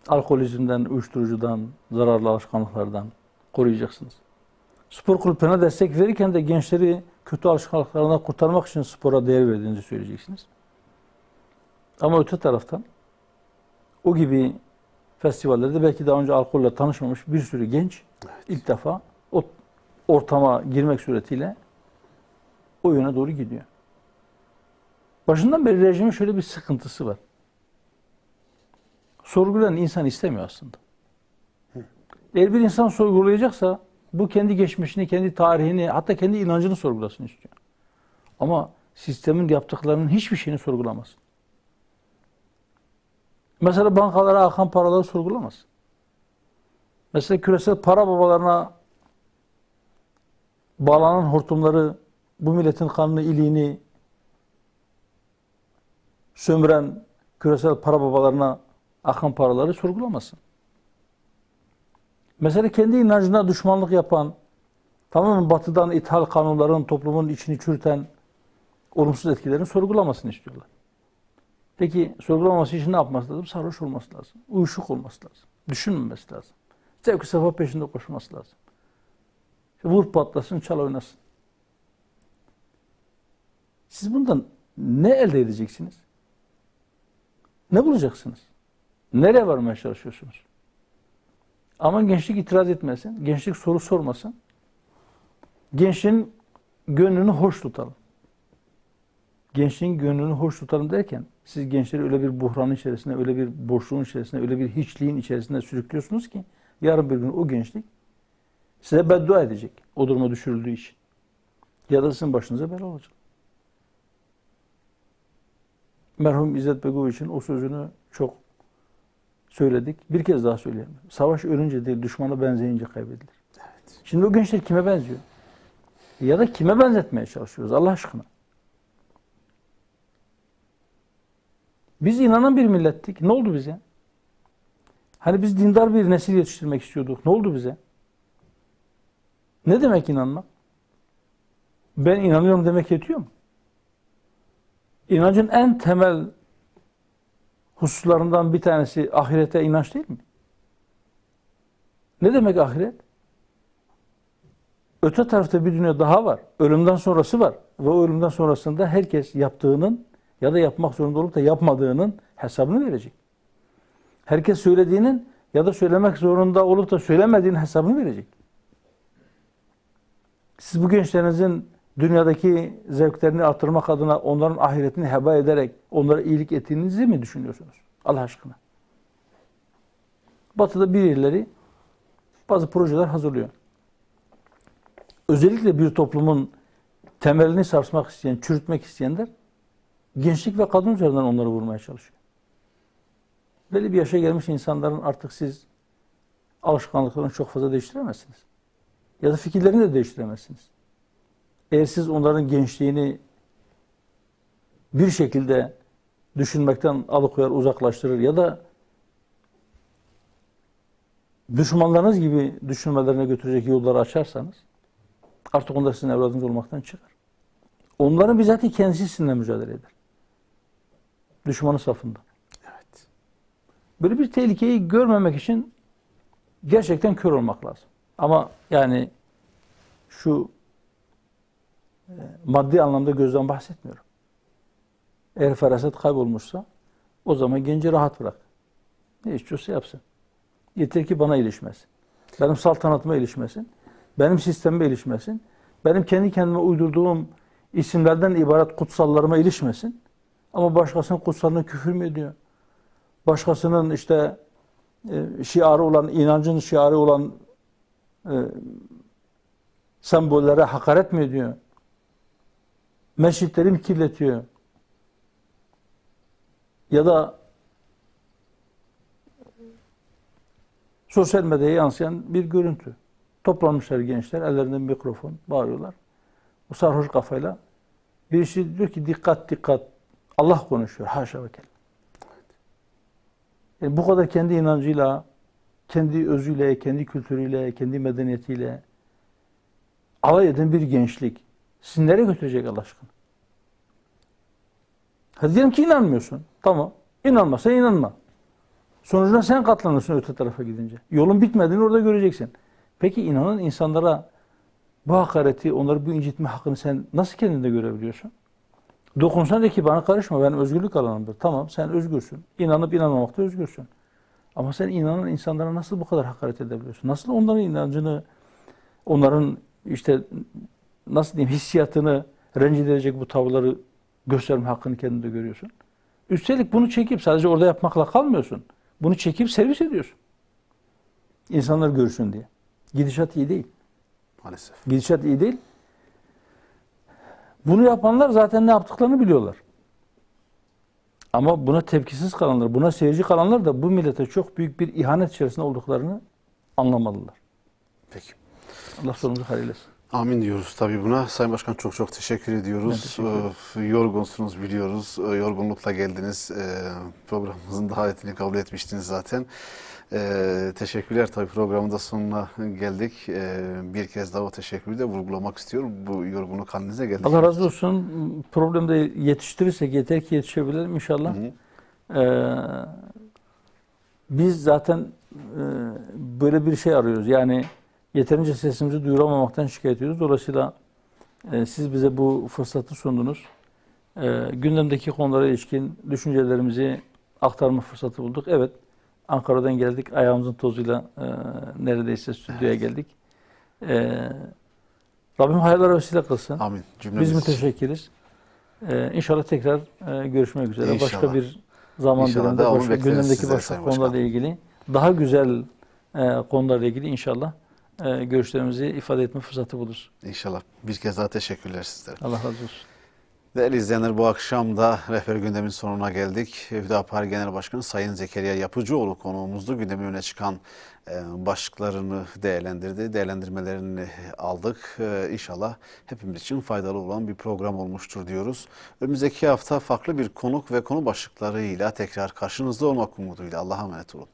Alkolizmden, uyuşturucudan, zararlı alışkanlıklardan koruyacaksınız. Spor kulüplerine destek verirken de gençleri kötü alışkanlıklarından kurtarmak için spora değer verdiğinizi söyleyeceksiniz. Ama öte taraftan o gibi festivallerde belki daha önce alkolle tanışmamış bir sürü genç ilk defa o ortama girmek suretiyle o yöne doğru gidiyor. Başından beri rejimin şöyle bir sıkıntısı var. Sorgulayan insan istemiyor aslında. Eğer bir insan sorgulayacaksa bu kendi geçmişini, kendi tarihini, hatta kendi inancını sorgulasın istiyor. Ama sistemin yaptıklarının hiçbir şeyini sorgulamaz. Mesela bankalara akan paraları sorgulamaz. Mesela küresel para babalarına bağlanan hortumları, bu milletin kanını, iliğini sömüren küresel para babalarına akan paraları sorgulamazsın. Mesela kendi inancına düşmanlık yapan, tamamen batıdan ithal kanunların toplumun içini çürüten olumsuz etkilerini sorgulamasını istiyorlar. Peki sorgulamaması için ne yapması lazım? Sarhoş olması lazım. Uyuşuk olması lazım. Düşünmemesi lazım. Zevk-i sefa peşinde koşması lazım. Vur patlasın, çal oynasın. Siz bundan ne elde edeceksiniz? Ne bulacaksınız? Nereye varmaya çalışıyorsunuz? Aman gençlik itiraz etmesin, gençlik soru sormasın. Gençliğin gönlünü hoş tutalım. Gençliğin gönlünü hoş tutalım derken siz gençleri öyle bir buhranın içerisine, öyle bir boşluğun içerisine, öyle bir hiçliğin içerisine sürüklüyorsunuz ki yarın bir gün o gençlik size beddua edecek o duruma düşürüldüğü için. Ya da sizin başınıza bela olacak. Merhum İzzet Begoviç'in o sözünü çok söyledik. Bir kez daha söyleyelim. Savaş ölünce değil, düşmana benzeyince kaybedilir. Evet. Şimdi o gençler kime benziyor? Ya da kime benzetmeye çalışıyoruz Allah aşkına? Biz inanan bir millettik. Ne oldu bize? Hani biz dindar bir nesil yetiştirmek istiyorduk. Ne oldu bize? Ne demek inanmak? Ben inanıyorum demek yetiyor mu? İnancın en temel hususlarından bir tanesi ahirete inanç değil mi? Ne demek ahiret? Öte tarafta bir dünya daha var. Ölümden sonrası var. Ve o ölümden sonrasında herkes yaptığının ya da yapmak zorunda olup da yapmadığının hesabını verecek. Herkes söylediğinin ya da söylemek zorunda olup da söylemediğin hesabını verecek. Siz bu gençlerinizin dünyadaki zevklerini artırmak adına onların ahiretini heba ederek onlara iyilik ettiğinizi mi düşünüyorsunuz? Allah aşkına. Batı'da birileri bazı projeler hazırlıyor. Özellikle bir toplumun temelini sarsmak isteyen, çürütmek isteyenler gençlik ve kadın üzerinden onları vurmaya çalışıyor. Belli bir yaşa gelmiş insanların artık siz alışkanlıklarını çok fazla değiştiremezsiniz. Ya da fikirlerini de değiştiremezsiniz. Eğer siz onların gençliğini bir şekilde düşünmekten alıkoyar, uzaklaştırır ya da düşmanlarınız gibi düşünmelerine götürecek yolları açarsanız artık onlar sizin evladınız olmaktan çıkar. Onların bizatihi kendisi sizinle mücadele eder. Düşmanı safında. Evet. Böyle bir tehlikeyi görmemek için gerçekten kör olmak lazım. Ama yani şu maddi anlamda gözden bahsetmiyorum. Eğer feraset kaybolmuşsa o zaman genci rahat bırak. Ne istiyorsa yapsın. Yeter ki bana ilişmesin. Benim saltanatıma ilişmesin. Benim sistemime ilişmesin. Benim kendi kendime uydurduğum isimlerden ibaret kutsallarıma ilişmesin. Ama başkasının kutsalına küfür mü ediyor? Başkasının işte şiarı olan, inancın şiarı olan sembollere hakaret mi ediyor? Mescitleri mi kirletiyor? Ya da sosyal medyaya yansıyan bir görüntü. Toplanmışlar gençler, ellerinde mikrofon, bağırıyorlar. O sarhoş kafayla birisi diyor ki dikkat dikkat, Allah konuşuyor. Haşa ve kella. Yani bu kadar kendi inancıyla, kendi özüyle, kendi kültürüyle, kendi medeniyetiyle alay eden bir gençlik sizi nereye götürecek Allah aşkına? Hadi diyelim ki inanmıyorsun. Tamam. İnanmasa inanma. Sonucuna sen katlanırsın öte tarafa gidince. Yolun bitmediğini orada göreceksin. Peki inanan insanlara bu hakareti, onları bu incitme hakkını sen nasıl kendinde görebiliyorsun? Dokunsan de ki bana karışma, benim özgürlük alanımdır. Tamam, sen özgürsün. İnanıp inanmamakta özgürsün. Ama sen inanan insanlara nasıl bu kadar hakaret edebiliyorsun? Nasıl onların inancını, onların işte nasıl diyeyim hissiyatını rencide edecek bu tavırları gösterme hakkını kendinde görüyorsun? Üstelik bunu çekip sadece orada yapmakla kalmıyorsun. Bunu çekip servis ediyorsun. İnsanlar görsün diye. Gidişat iyi değil. Maalesef. Gidişat iyi değil. Bunu yapanlar zaten ne yaptıklarını biliyorlar. Ama buna tepkisiz kalanlar, buna seyirci kalanlar da bu millete çok büyük bir ihanet içerisinde olduklarını anlamalılar. Peki. Allah sonumuzu hayırlı etsin. Amin diyoruz tabii buna. Sayın Başkan çok çok teşekkür ediyoruz. Yorgunsunuz biliyoruz. Yorgunlukla geldiniz. Programımızın davetini kabul etmiştiniz zaten. Teşekkürler tabii programın da sonuna geldik. Bir kez daha o teşekkürü de vurgulamak istiyorum. Bu yorgunluk halinize geldik. Allah razı olsun. Problemde yetiştirirsek yeter ki yetişebilelim inşallah. Biz zaten böyle bir şey arıyoruz. Yani yeterince sesimizi duyuramamaktan şikayet ediyoruz. Dolayısıyla siz bize bu fırsatı sundunuz. Gündemdeki konulara ilişkin düşüncelerimizi aktarma fırsatı bulduk. Evet, Ankara'dan geldik. Ayağımızın tozuyla neredeyse stüdyoya geldik. Rabbim hayırlara vesile kılsın. Amin. Biz müteşekkiriz. İnşallah tekrar görüşmek üzere. İnşallah. Başka bir zaman diliminde gündemdeki başka konularla ilgili daha güzel konularla ilgili inşallah görüşlerimizi ifade etme fırsatı buluruz. İnşallah. Bir kez daha teşekkürler sizlere. Allah razı olsun. Değerli izleyenler, bu akşam da Rehber Gündem'in sonuna geldik. Hüdapar Genel Başkanı Sayın Zekeriya Yapıcıoğlu konuğumuzdu. Gündemin öne çıkan başlıklarını değerlendirdi. Değerlendirmelerini aldık. İnşallah hepimiz için faydalı olan bir program olmuştur diyoruz. Önümüzdeki hafta farklı bir konuk ve konu başlıklarıyla tekrar karşınızda olmak umuduyla Allah'a emanet olun.